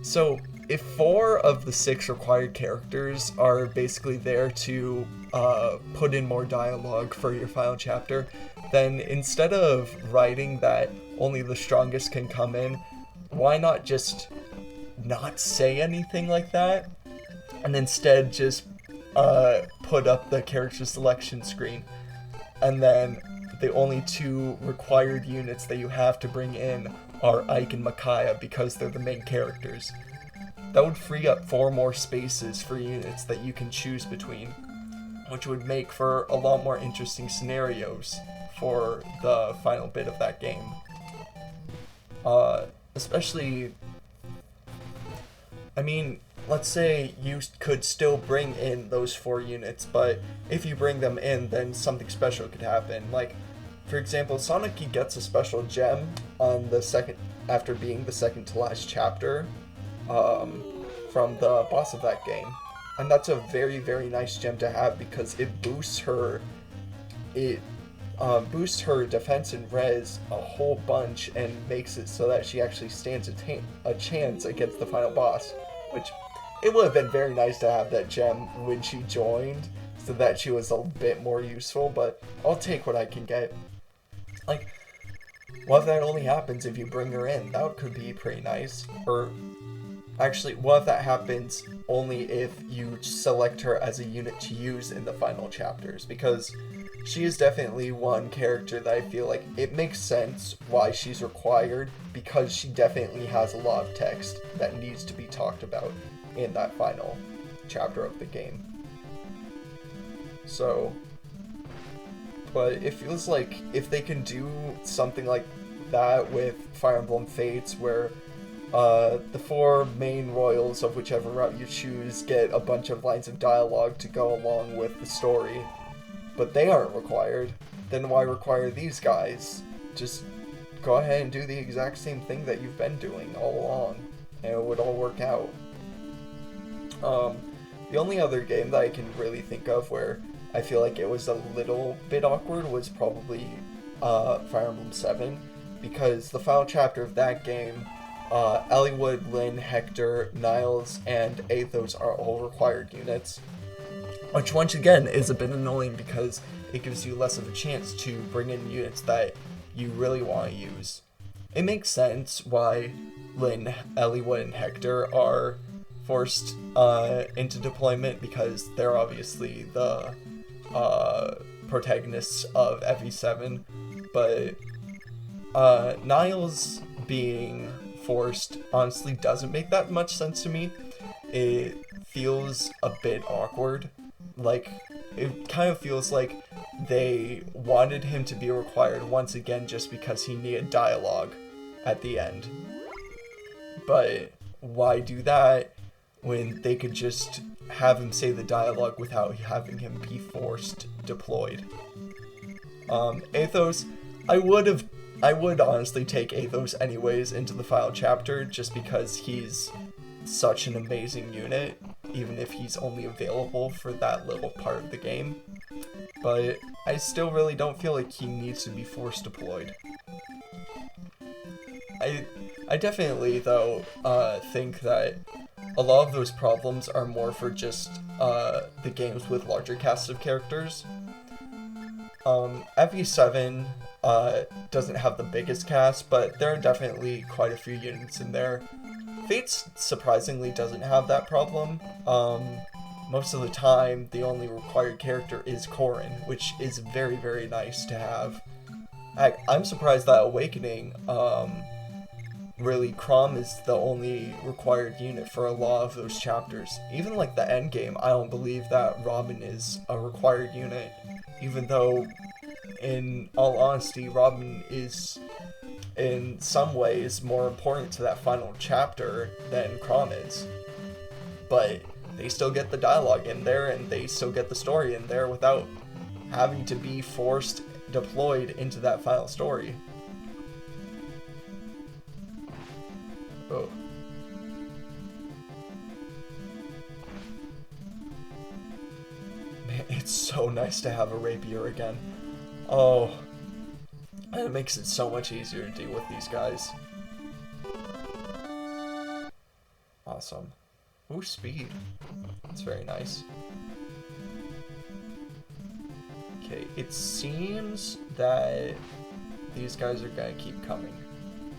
So if 4 of the 6 required characters are basically there to put in more dialogue for your final chapter, then instead of writing that only the strongest can come in, why not just not say anything like that, and instead just put up the character selection screen, and then the only 2 required units that you have to bring in are Ike and Micaiah because they're the main characters. That would free up 4 more spaces for units that you can choose between, which would make for a lot more interesting scenarios for the final bit of that game. Especially, I mean, let's say you could still bring in those 4 units, but if you bring them in, then something special could happen. Like, for example, Soniki gets a special gem on the second, after being the second to last chapter, from the boss of that game. And that's a very, very nice gem to have because it boosts her, boosts her defense and res a whole bunch and makes it so that she actually stands a chance against the final boss, which it would have been very nice to have that gem when she joined so that she was a bit more useful, but I'll take what I can get. Like, what if that only happens if you bring her in? That could be pretty nice. Or actually, what if that happens only if you select her as a unit to use in the final chapters? Because she is definitely one character that I feel like it makes sense why she's required, because she definitely has a lot of text that needs to be talked about in that final chapter of the game. So, but it feels like if they can do something like that with Fire Emblem Fates, where the 4 main royals of whichever route you choose get a bunch of lines of dialogue to go along with the story, but they aren't required, then why require these guys? Just go ahead and do the exact same thing that you've been doing all along, and it would all work out. The only other game that I can really think of where I feel like it was a little bit awkward was probably Fire Emblem 7, because the final chapter of that game, Eliwood, Lyn, Hector, Niles, and Athos are all required units, which once again is a bit annoying because it gives you less of a chance to bring in units that you really want to use. It makes sense why Lyn, Eliwood, and Hector are forced into deployment because they're obviously the protagonists of FE7, but Niles being forced honestly doesn't make that much sense to me. It feels a bit awkward. Like, it kind of feels like they wanted him to be required once again just because he needed dialogue at the end. But why do that when they could just have him say the dialogue without having him be forced deployed? Athos, I would honestly take Athos anyways into the final chapter just because he's such an amazing unit, even if he's only available for that little part of the game. But I still really don't feel like he needs to be force deployed. I definitely, though, think that a lot of those problems are more for just the games with larger casts of characters. FE7 doesn't have the biggest cast, but there are definitely quite a few units in there. Fates surprisingly doesn't have that problem. Most of the time, the only required character is Corrin, which is very, very nice to have. I'm surprised that Awakening, really, Chrom is the only required unit for a lot of those chapters. Even like the end game, I don't believe that Robin is a required unit, even though, in all honesty, Robin is in some ways more important to that final chapter than Chrom is. But they still get the dialogue in there, and they still get the story in there without having to be forced deployed into that final story. Oh. Man, it's so nice to have a rapier again. Oh. And it makes it so much easier to deal with these guys. Awesome. Ooh, speed. That's very nice. Okay, it seems that these guys are gonna keep coming.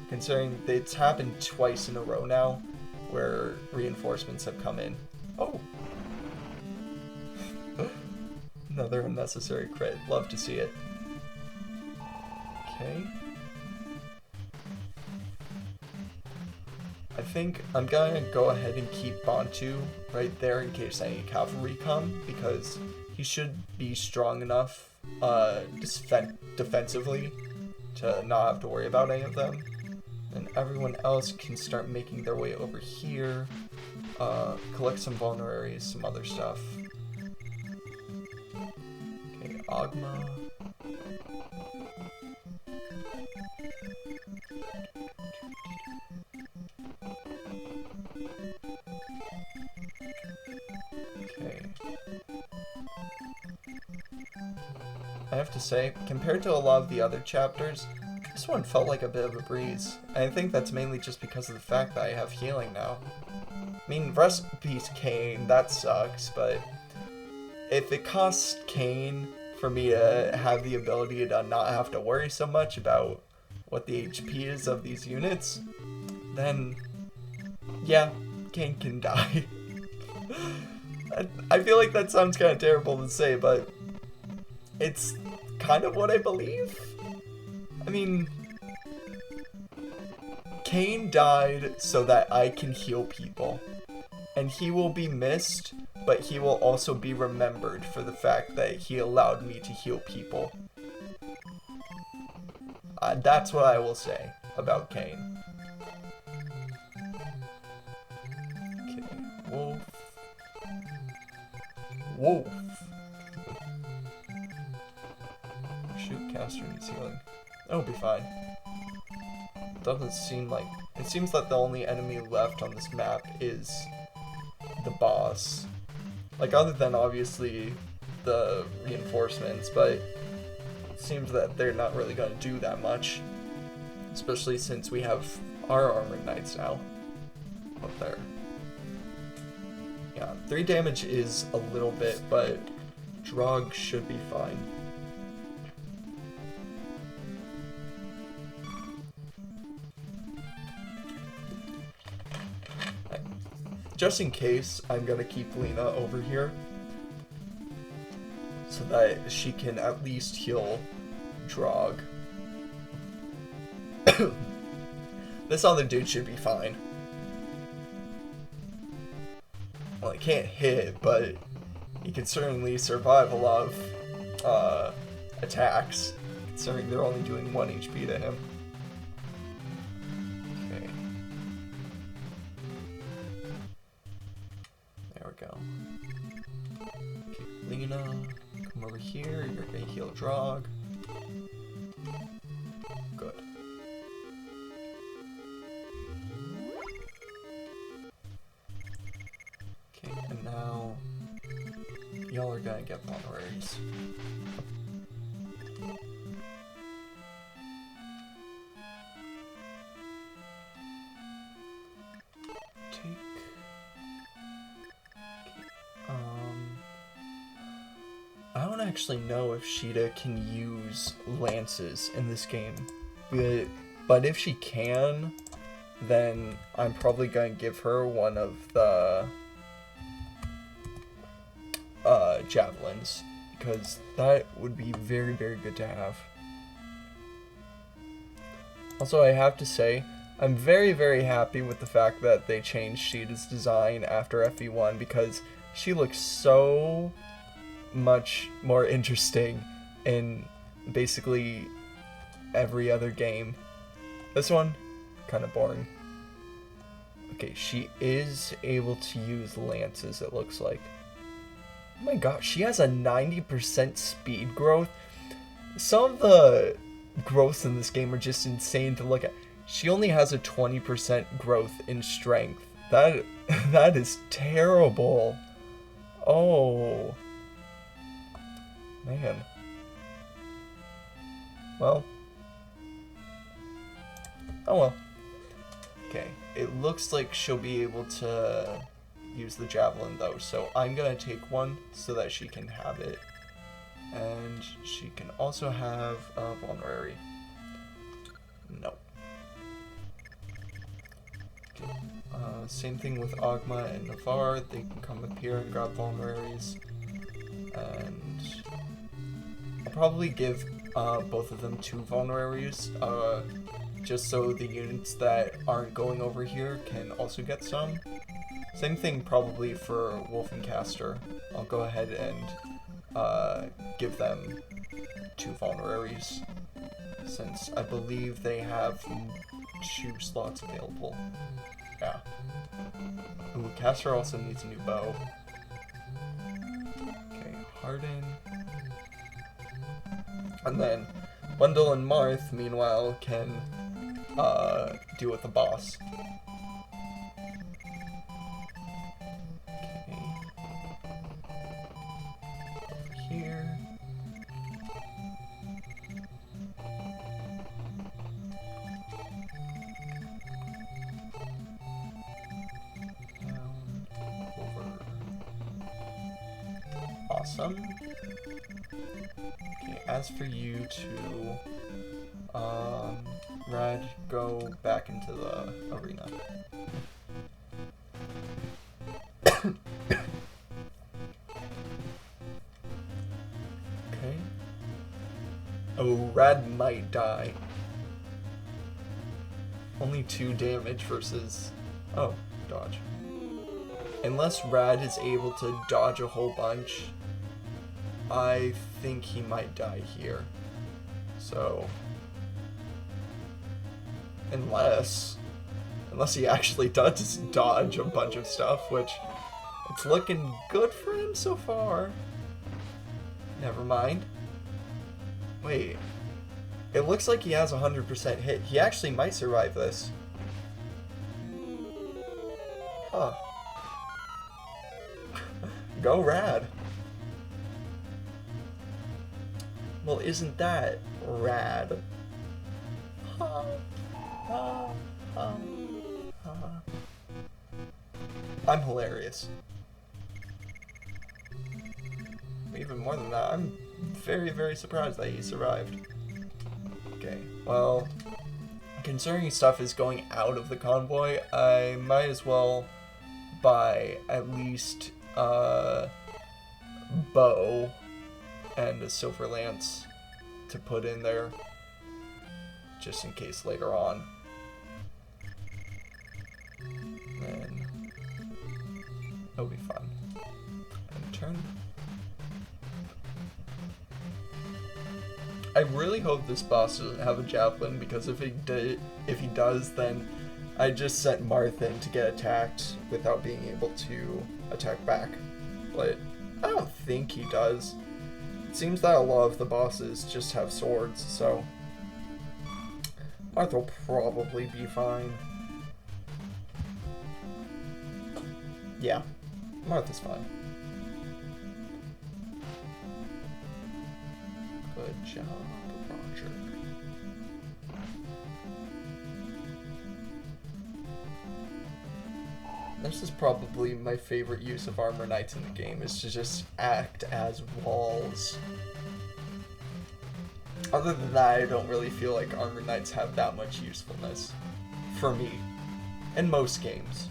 Considering it's happened twice in a row now, where reinforcements have come in. Oh! Another unnecessary crit. Love to see it. Okay. I think I'm gonna go ahead and keep Bantu right there in case any cavalry come, because he should be strong enough defensively to not have to worry about any of them. And everyone else can start making their way over here, collect some vulneraries, some other stuff. Okay, Agma. Okay. I have to say, compared to a lot of the other chapters, this one felt like a bit of a breeze. And I think that's mainly just because of the fact that I have healing now. I mean, rest in peace, Kain, that sucks, but if it costs Kain for me to have the ability to not have to worry so much about what the HP is of these units, then yeah, Kain can die. I feel like that sounds kind of terrible to say, but it's kind of what I believe. I mean, Kain died so that I can heal people, and he will be missed, but he will also be remembered for the fact that he allowed me to heal people. That's what I will say about Kain. Okay, Wolf. Wolf. Shoot, caster needs healing. It'll be fine. Doesn't seem like... It seems that the only enemy left on this map is the boss. Like, other than obviously the reinforcements, but it seems that they're not really going to do that much. Especially since we have our armored knights now up there. Yeah, 3 damage is a little bit, but Drog should be fine. Just in case, I'm gonna keep Lena over here so that she can at least heal Drog. This other dude should be fine. Well, he can't hit, but he can certainly survive a lot of attacks, considering they're only doing 1 HP to him. Okay. There we go. Okay, Lena, come over here. You're gonna heal Drog. Good. Okay, and now y'all are gonna get vulneraries. I don't actually know if Sheeta can use lances in this game, but if she can, then I'm probably going to give her one of the javelins, because that would be very, very good to have. Also, I have to say, I'm very, very happy with the fact that they changed Sheeta's design after FE1, because she looks so much more interesting in basically every other game. This one, kind of boring. Okay, she is able to use lances, it looks like. Oh my gosh, she has a 90% speed growth. Some of the growths in this game are just insane to look at. She only has a 20% growth in strength. That is terrible. Oh. Man. Well. Oh well. Okay, it looks like she'll be able to use the javelin though, so I'm gonna take one so that she can have it. And she can also have a vulnerary. No. Okay. Same thing with Ogma and Navarre. They can come up here and grab vulneraries. And I'll probably give both of them 2 vulneraries, just so the units that aren't going over here can also get some. Same thing probably for Wolf and Caster. I'll go ahead and give them 2 vulneraries, since I believe they have 2 slots available. Yeah. Ooh, Caster also needs a new bow. Okay, Harden. And then Wendell and Marth, meanwhile, can deal with the boss. Okay. Over here. Down, over. Awesome. Okay, as for you two, Rad, go back into the arena. Okay. Oh, Rad might die. Only 2 damage versus... Oh, dodge. Unless Rad is able to dodge a whole bunch, I think he might die here. So... Unless he actually does dodge a bunch of stuff, which it's looking good for him so far. Never mind. Wait. It looks like he has 100% hit. He actually might survive this. Huh. Go rad. Well, isn't that rad? Ha, ha, ha, ha. I'm hilarious. Even more than that, I'm very, very surprised that he survived. Okay, well, concerning stuff is going out of the convoy. I might as well buy at least a bow and a silver lance to put in there, just in case later on. Then it'll be fun. And turn. I really hope this boss doesn't have a javelin, because if he does, then I just sent Marth in to get attacked without being able to attack back. But I don't think he does. It seems that a lot of the bosses just have swords, so Marth will probably be fine. Yeah, Marth is fine. Good job, Roger. This is probably my favorite use of Armor Knights in the game, is to just act as walls. Other than that, I don't really feel like Armor Knights have that much usefulness. For me. In most games.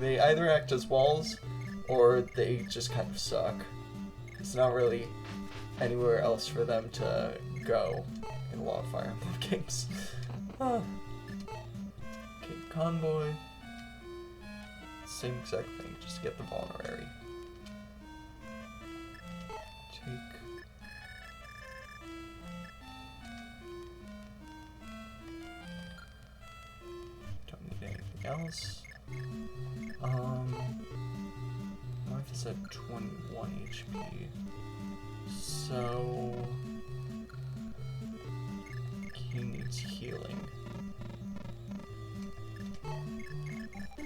They either act as walls, or they just kind of suck. There's not really anywhere else for them to go in a lot of Fire Emblem games. Okay, convoy. Same exact thing, just get the vulnerary. Take. Don't need anything else. Marth is at 21 HP. So he needs healing.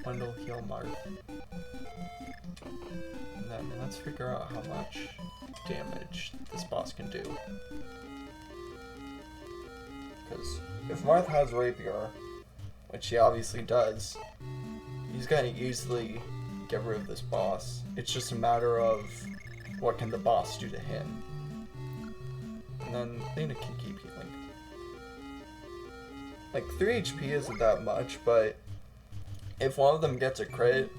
Wendell, heal Marth. And then let's figure out how much damage this boss can do. Because if Marth has Rapier, which he obviously does, he's gonna easily get rid of this boss. It's just a matter of what can the boss do to him. And then Lena can keep healing. Like, 3 HP isn't that much, but if one of them gets a crit,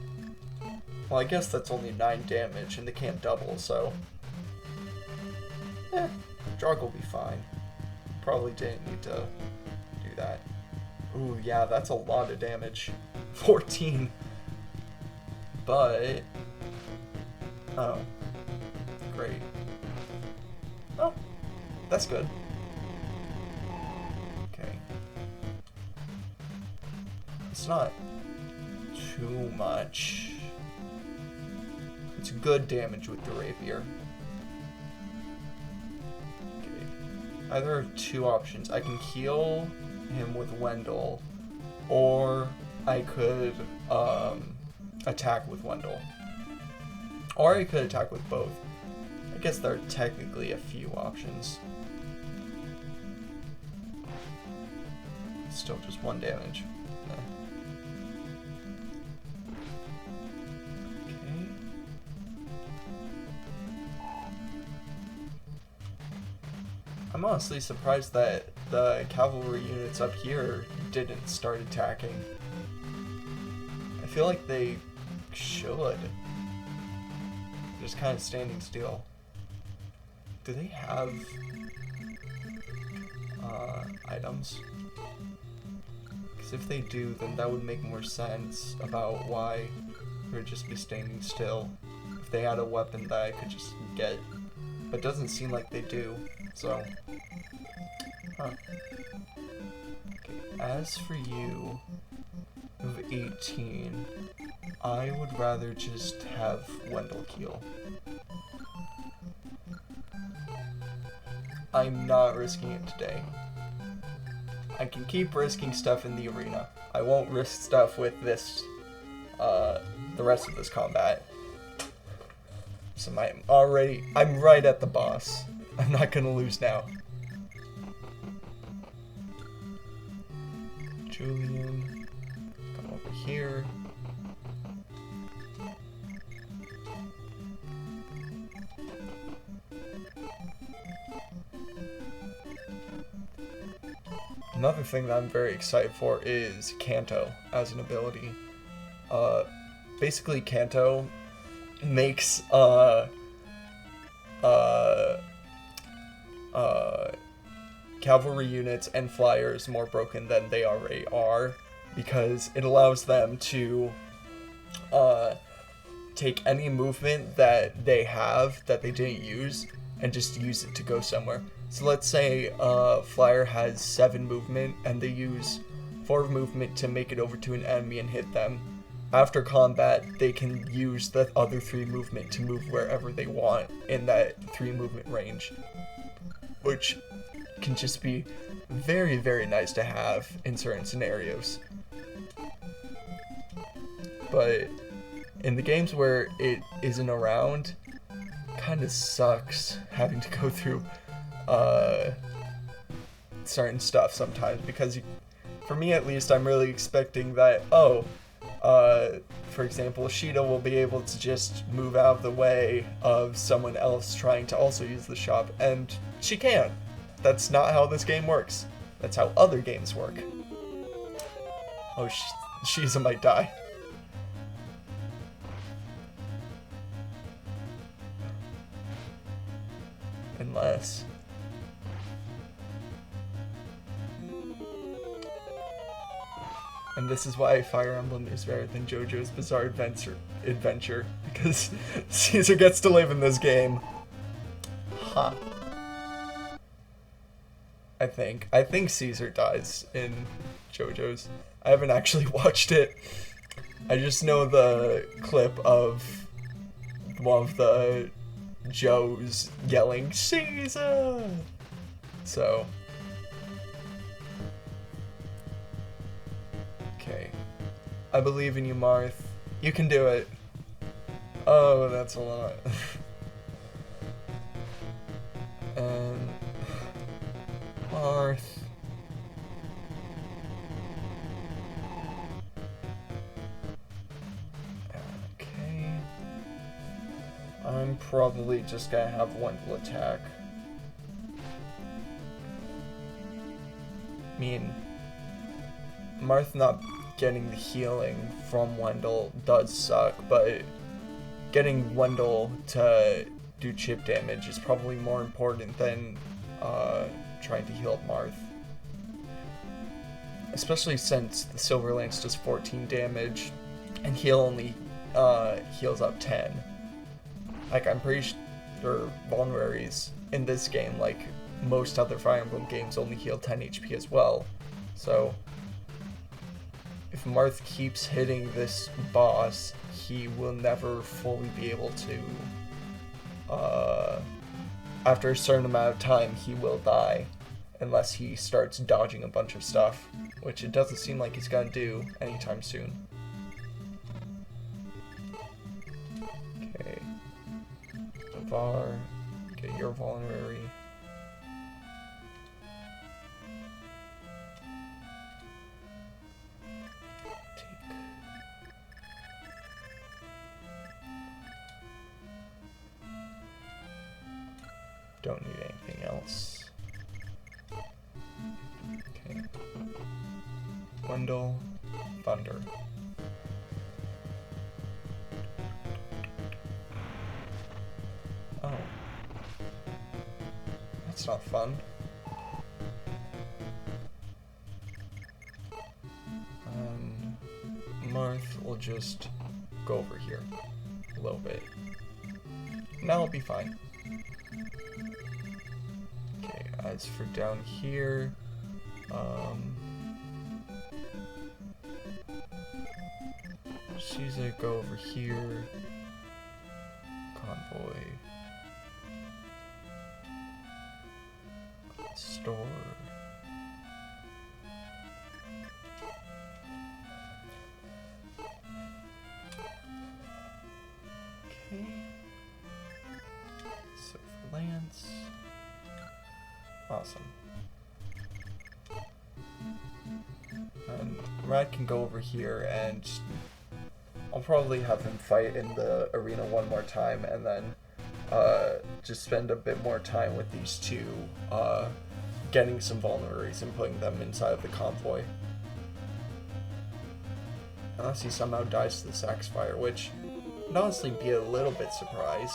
well, I guess that's only 9 damage, and they can't double, so Drog will be fine. Probably didn't need to do that. Ooh, yeah, that's a lot of damage. 14. But oh, great. Oh, that's good. Okay. It's not too much. It's good damage with the rapier. Okay. Either of 2 options. I can heal him with Wendell, or I could attack with Wendell. Or I could attack with both. I guess there are technically a few options. Still just 1 damage. Okay. I'm honestly surprised that the cavalry units up here didn't start attacking. I feel like they should. Just kind of standing still. Do they have items? Because if they do, then that would make more sense about why they would just be standing still. If they had a weapon that I could just get. But it doesn't seem like they do, so. Huh. Okay, as for you, of 18, I would rather just have Wendell heal. I'm not risking it today. I can keep risking stuff in the arena. I won't risk stuff with this the rest of this combat. So I'm right at the boss. I'm not gonna lose now. Julian, come over here. Another thing that I'm very excited for is Kanto as an ability. Basically Kanto makes cavalry units and flyers more broken than they already are, because it allows them to take any movement that they have that they didn't use and just use it to go somewhere. So let's say flyer has 7 movement and they use 4 movement to make it over to an enemy and hit them. After combat, they can use the other 3 movement to move wherever they want in that 3 movement range, which can just be very, very nice to have in certain scenarios. But in the games where it isn't around, kind of sucks having to go through certain stuff sometimes, because for me at least, I'm really expecting that, for example, Sheeta will be able to just move out of the way of someone else trying to also use the shop, and she can't. That's not how this game works. That's how other games work. Oh, Shiza might die. Unless... And this is why Fire Emblem is better than JoJo's Bizarre Adventure, because Caesar gets to live in this game. Ha. I think Caesar dies in JoJo's. I haven't actually watched it. I just know the clip of one of the Joes yelling, Caesar! So... Okay. I believe in you, Marth. You can do it. Oh, that's a lot. And... Marth. Okay. I'm probably just gonna have Wendell attack. I mean, Marth not getting the healing from Wendell does suck, but getting Wendell to do chip damage is probably more important than trying to heal Marth. Especially since the Silver Lance does 14 damage, and heal only heals up 10. Like, I'm pretty sure vulneraries in this game, like most other Fire Emblem games, only heal 10 HP as well. So, if Marth keeps hitting this boss, he will never fully be able to, after a certain amount of time, he will die, unless he starts dodging a bunch of stuff, which it doesn't seem like he's gonna do anytime soon. Okay. Var, get your vulnerary. Don't need anything else. Okay. Wendell, Thunder. Oh. That's not fun. Marth will just go over here a little bit. Now it'll be fine. Okay, as for down here, Shiza, go over here. Convoy. Store. Awesome. And Rad can go over here, and I'll probably have him fight in the arena one more time, and then just spend a bit more time with these two, getting some vulneraries and putting them inside of the convoy. Unless he somehow dies to the Saxfire, which would honestly be a little bit surprised.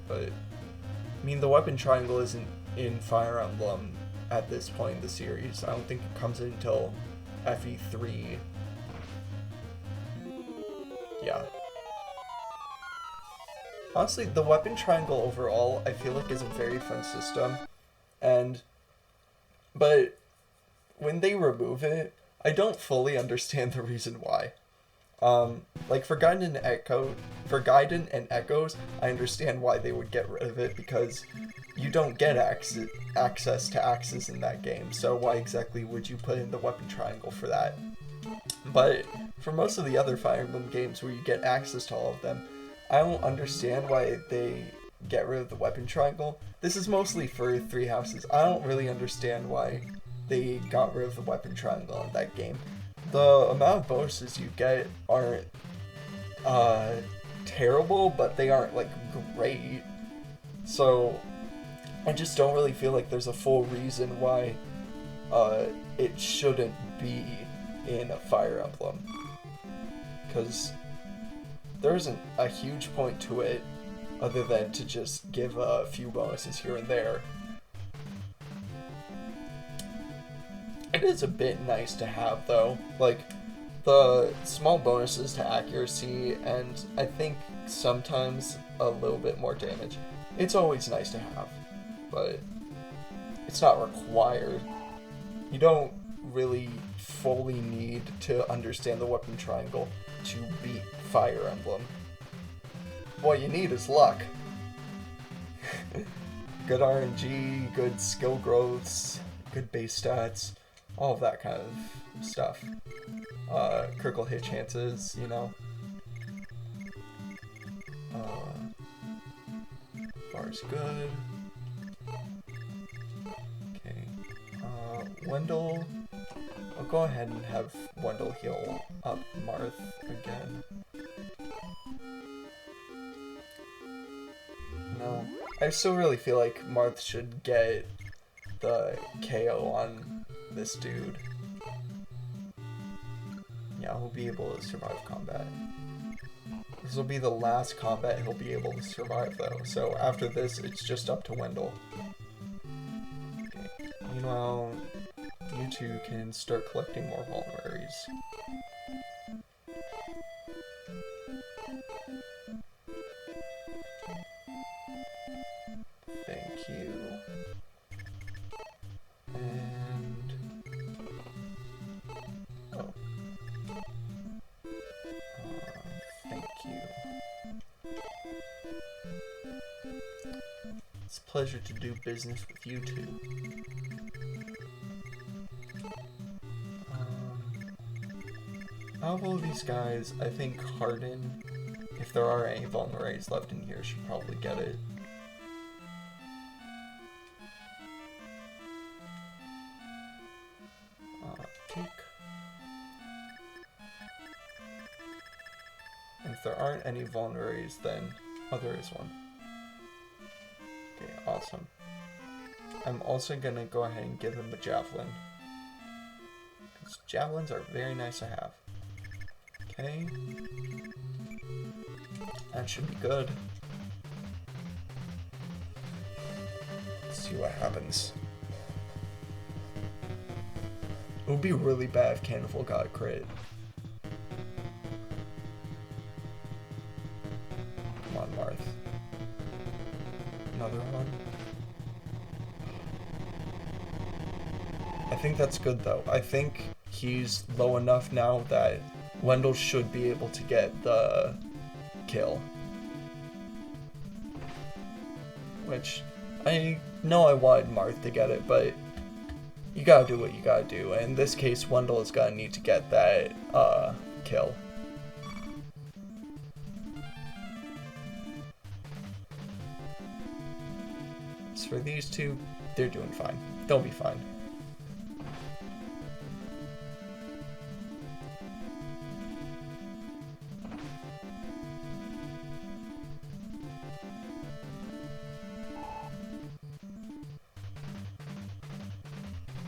But, I mean, the weapon triangle isn't in Fire Emblem at this point in the series. I don't think it comes in until FE3. Yeah. Honestly, the weapon triangle overall, I feel like is a very fun system. But when they remove it, I don't fully understand the reason why. Like for Gaiden and Echoes, I understand why they would get rid of it, because you don't get access to axes in that game, so why exactly would you put in the weapon triangle for that? But for most of the other Fire Emblem games where you get access to all of them, I don't understand why they get rid of the weapon triangle. This is mostly for Three Houses. I don't really understand why they got rid of the weapon triangle in that game. The amount of bonuses you get aren't terrible, but they aren't like great. So I just don't really feel like there's a full reason why it shouldn't be in a Fire Emblem, because there isn't a huge point to it other than to just give a few bonuses here and there. It is a bit nice to have, though, like the small bonuses to accuracy, and I think sometimes a little bit more damage. It's always nice to have, but it's not required. You don't really fully need to understand the weapon triangle to beat Fire Emblem. What you need is luck. Good RNG, good skill growths, good base stats, all of that kind of stuff. Critical hit chances, you know. Bar's good. Okay. Wendell. I'll go ahead and have Wendell heal up Marth again. No. I still really feel like Marth should get the KO on this dude. Yeah, he'll be able to survive combat. This will be the last combat he'll be able to survive, though. So after this, it's just up to Wendell. Okay. Meanwhile, you two can start collecting more vulneraries. Thank you. And... oh. Thank you. It's a pleasure to do business with you two. Out of all these guys, I think Hardin, if there are any vulneraries left in here, should probably get it. Take. And if there aren't any vulneraries, then there is one. Okay, awesome. I'm also gonna go ahead and give him the javelin, because javelins are very nice to have. Okay. That should be good. Let's see what happens. It would be really bad if Cannibal got a crit. Come on, Marth. Another one. I think that's good, though. I think he's low enough now that Wendell should be able to get the kill. Which, I know I wanted Marth to get it, but you gotta do what you gotta do. And in this case, Wendell is gonna need to get that kill. As for these two, they're doing fine. They'll be fine.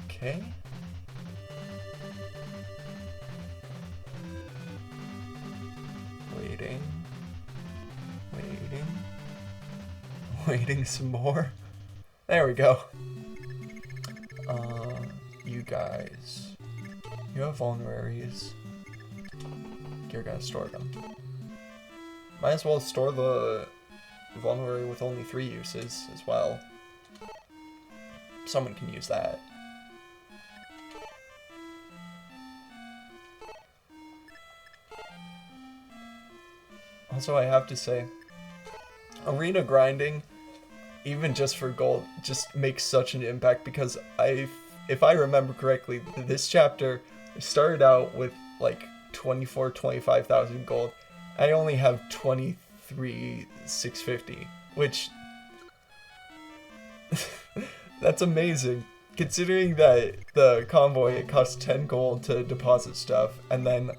Okay. Waiting some more. There we go. You guys. You have vulneraries. You're gonna store them. Might as well store the vulnerary with only 3 uses as well. Someone can use that. Also, I have to say, arena grinding, even just for gold, just makes such an impact because if I remember correctly, this chapter started out with like 25,000 gold. I only have 23,650, which that's amazing considering that the convoy, it costs 10 gold to deposit stuff, and then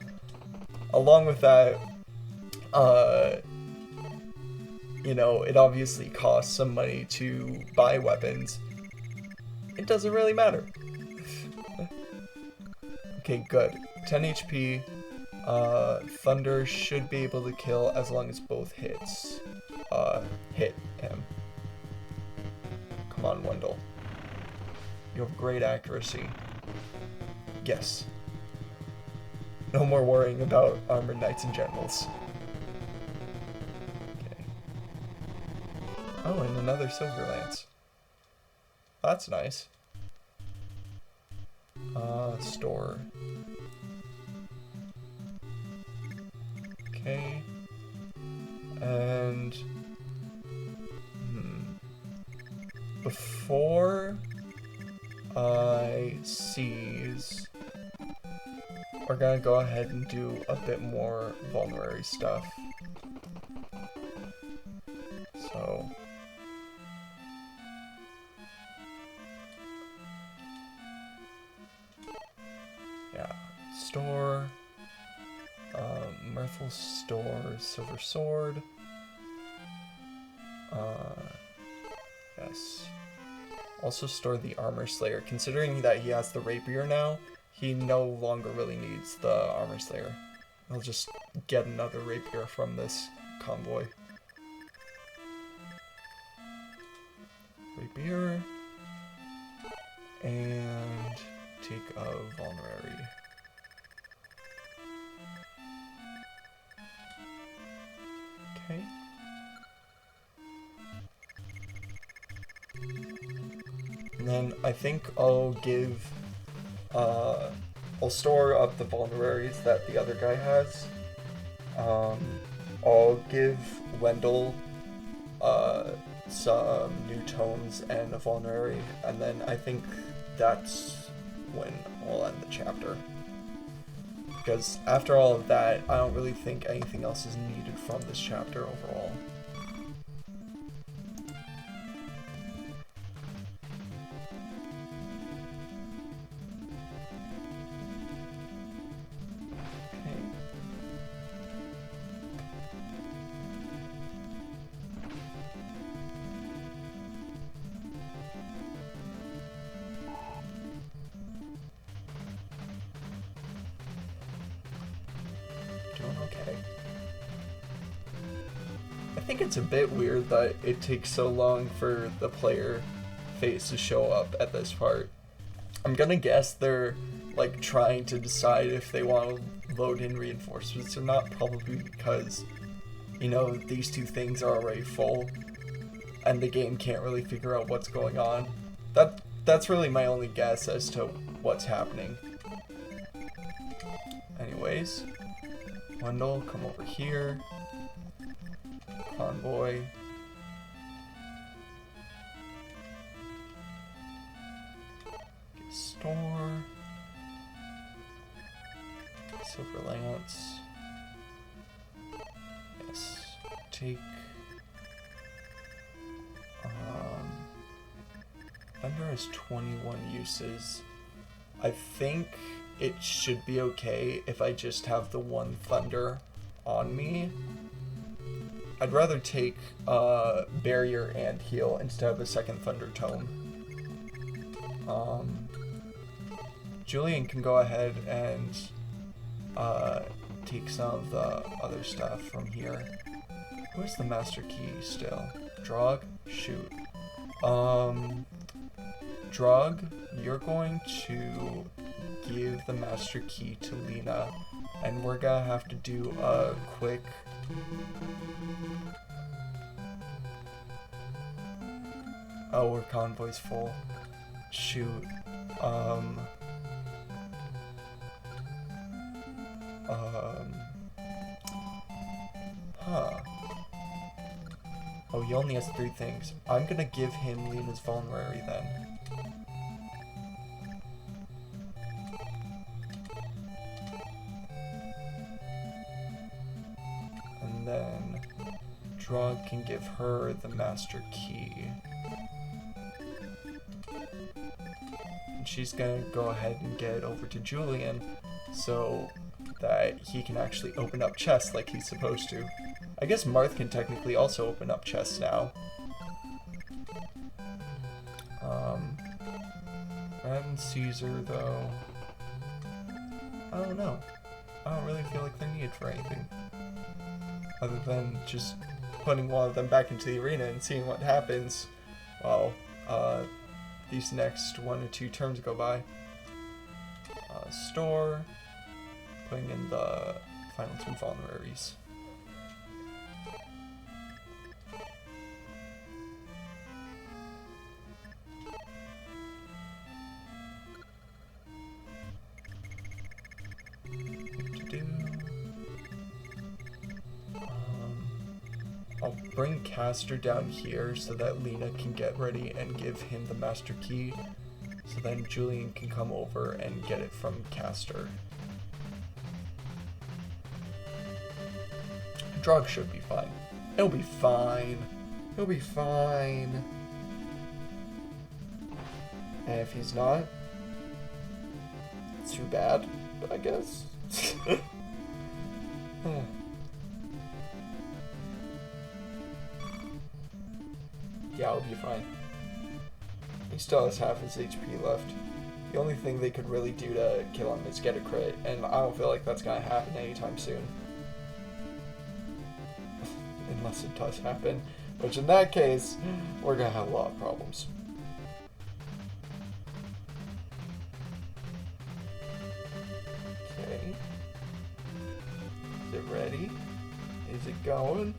along with that, you know, it obviously costs some money to buy weapons. It doesn't really matter. Okay, good. 10 HP. Thunder should be able to kill as long as both hits hit him. Come on, Wendell. You have great accuracy. Yes. No more worrying about armored knights and generals. Oh, and another silver lance. That's nice. Store. Okay. And before I seize, we're gonna go ahead and do a bit more vulnerary stuff. So yeah, store, Mirthful store, silver sword, yes. Also store the armor slayer. Considering that he has the rapier now, he no longer really needs the armor slayer. He'll just get another rapier from this convoy. Rapier. And take a vulnerary. Okay. And then I think I'll give, I'll store up the vulneraries that the other guy has. I'll give Wendell, some new tones and a vulnerary, and then I think that's when we'll end the chapter. Because after all of that, I don't really think anything else is needed from this chapter overall. Okay. I think it's a bit weird that it takes so long for the player phase to show up at this part. I'm gonna guess they're like trying to decide if they want to load in reinforcements or not, probably because, you know, these two things are already full and the game can't really figure out what's going on. That's really my only guess as to what's happening. Anyways, Wendell, come over here. Convoy. Get store. Silver lance. Yes. Take Thunder has 21 uses. I think it should be okay if I just have the one Thunder on me. I'd rather take Barrier and Heal instead of a second Thunder Tome. Julian can go ahead and take some of the other stuff from here. Where's the Master Key still? Drog? Shoot. Drug, you're going to give the Master Key to Lena, and we're gonna have to do a quick... Oh, our convoy's full. Shoot. Oh, he only has 3 things. I'm gonna give him Lena's Vulnerary then. And then Drug can give her the Master Key. And she's gonna go ahead and get it over to Julian so that he can actually open up chests like he's supposed to. I guess Marth can technically also open up chests now. Brad and Caesar, though, I don't know. I don't really feel like they're needed for anything. Other than just putting one of them back into the arena and seeing what happens while these next 1 or 2 turns go by. Store, putting in the final 2 vulneraries. I'll bring Caster down here so that Lena can get ready and give him the Master Key, so then Julian can come over and get it from Caster. Drug should be fine. It'll be fine. He'll be fine. And if he's not, it's too bad, but I guess. Yeah, I'll be fine. He still has half his HP left. The only thing they could really do to kill him is get a crit, and I don't feel like that's gonna happen anytime soon. Unless it does happen, which in that case, we're gonna have a lot of problems. Okay. Is it ready? Is it going?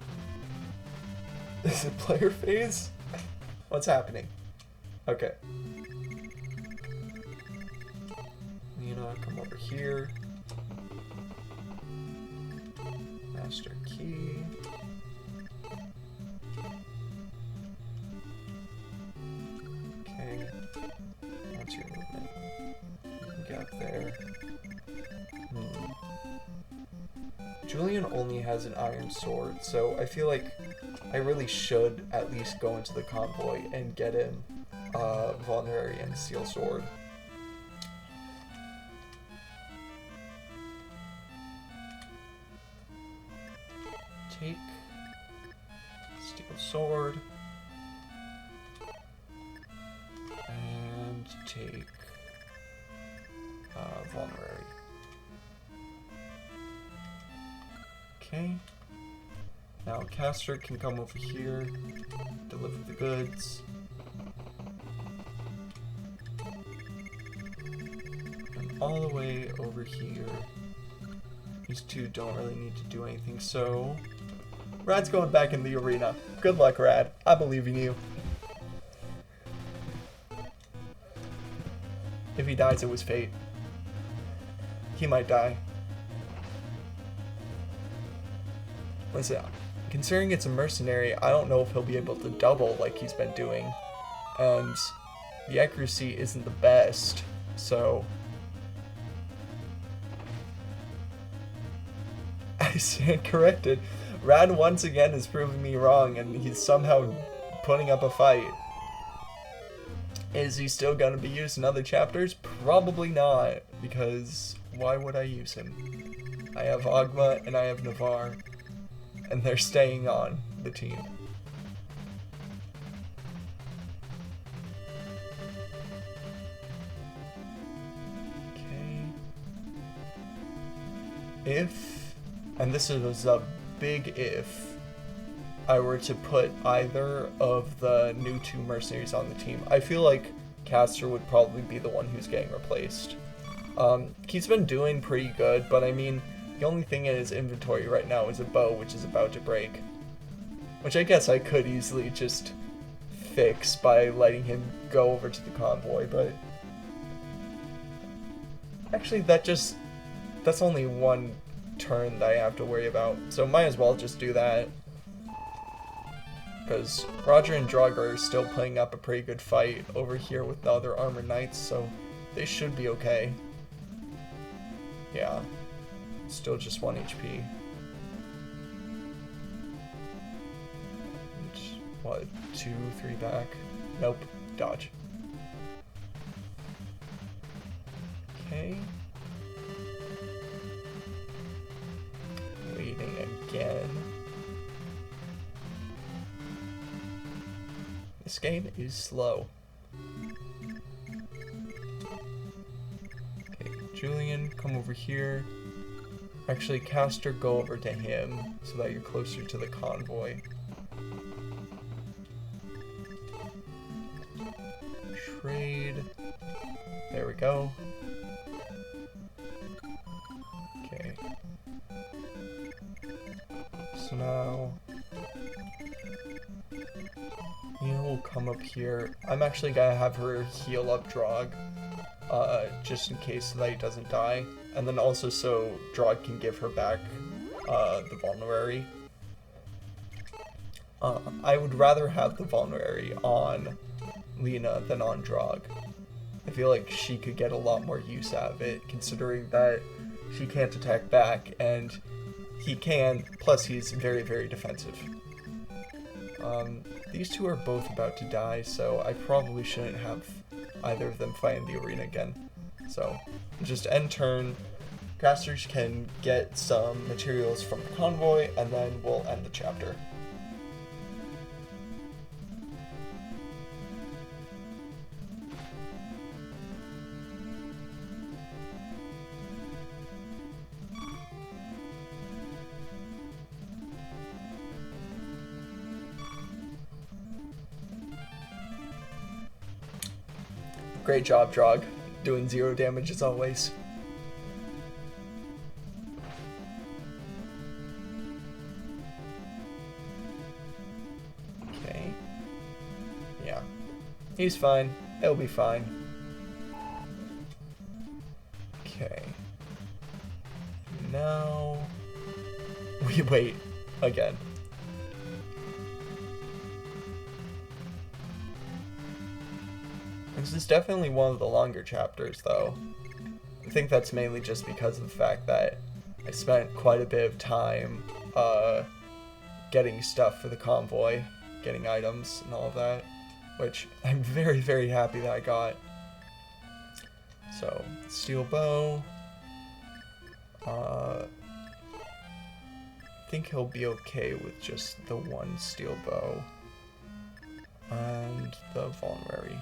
Is it player phase? What's happening? Okay. Lena, come over here. Master Key. Okay. That's your movement. You can get there. Julian only has an iron sword, so I feel like I really should at least go into the convoy and get him Vulnerary and Steel Sword. Take Steel Sword and take Vulnerary. Okay. Now Caster can come over here, deliver the goods. And all the way over here. These two don't really need to do anything, so... Rad's going back in the arena. Good luck, Rad. I believe in you. If he dies, it was fate. He might die. Listen, considering it's a mercenary, I don't know if he'll be able to double like he's been doing. And the accuracy isn't the best, so... I stand corrected. Rad once again is proving me wrong, and he's somehow putting up a fight. Is he still gonna be used in other chapters? Probably not, because why would I use him? I have Agma and I have Navarre, and they're staying on the team. Okay. If, and this is a big if, I were to put either of the new 2 mercenaries on the team, I feel like Castor would probably be the one who's getting replaced. He's been doing pretty good, but I mean, the only thing in his inventory right now is a bow, which is about to break. Which I guess I could easily just fix by letting him go over to the convoy, but... Actually, that's only 1 turn that I have to worry about, so might as well just do that. Because Roger and Draug are still putting up a pretty good fight over here with the other armored knights, so they should be okay. Yeah, still just 1 HP. And what, 2, 3 back? Nope, dodge. Okay. Waiting again. This game is slow. Okay, Julian, come over here. Actually, Castor, go over to him so that you're closer to the convoy. Trade. There we go. Okay. So now... Nina will come up here. I'm actually gonna have her heal up Draug, just in case that he doesn't die. And then also so Draug can give her back the vulnerary. I would rather have the vulnerary on Lena than on Draug. I feel like she could get a lot more use out of it, considering that she can't attack back, and he can, plus he's very, very defensive. These 2 are both about to die, so I probably shouldn't have either of them fight in the arena again. So, just end turn, casters can get some materials from the convoy, and then we'll end the chapter. Great job, Draug. Doing 0 damage as always. Okay. Yeah. He's fine. He'll be fine. Okay. Now... we wait again. This is definitely one of the longer chapters, though. I think that's mainly just because of the fact that I spent quite a bit of time getting stuff for the convoy, getting items and all of that, which I'm very, very happy that I got. So, steel bow. I think he'll be okay with just the 1 steel bow. And the vulnerary.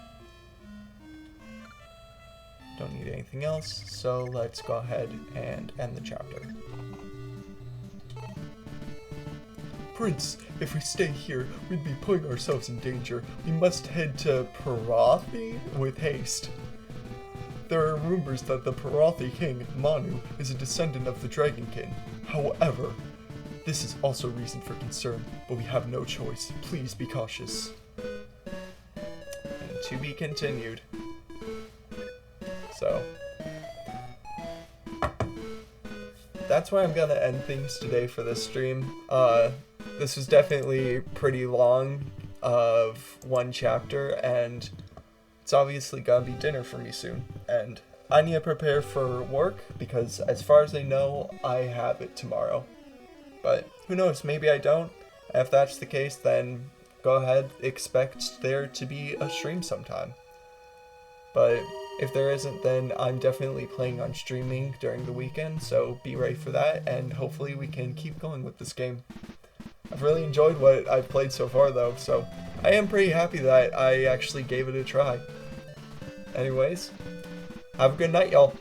Don't need anything else, so let's go ahead and end the chapter. Prince, if we stay here, we'd be putting ourselves in danger. We must head to Parathi with haste. There are rumors that the Parathi king, Manu, is a descendant of the Dragon King. However, this is also reason for concern, but we have no choice. Please be cautious. And to be continued. So, that's where I'm gonna end things today for this stream. This was definitely pretty long of 1 chapter, and it's obviously gonna be dinner for me soon. And I need to prepare for work, because as far as I know, I have it tomorrow. But who knows, maybe I don't. If that's the case, then go ahead, expect there to be a stream sometime. But if there isn't, then I'm definitely planning on streaming during the weekend, so be ready for that, and hopefully we can keep going with this game. I've really enjoyed what I've played so far, though, so I am pretty happy that I actually gave it a try. Anyways, have a good night, y'all.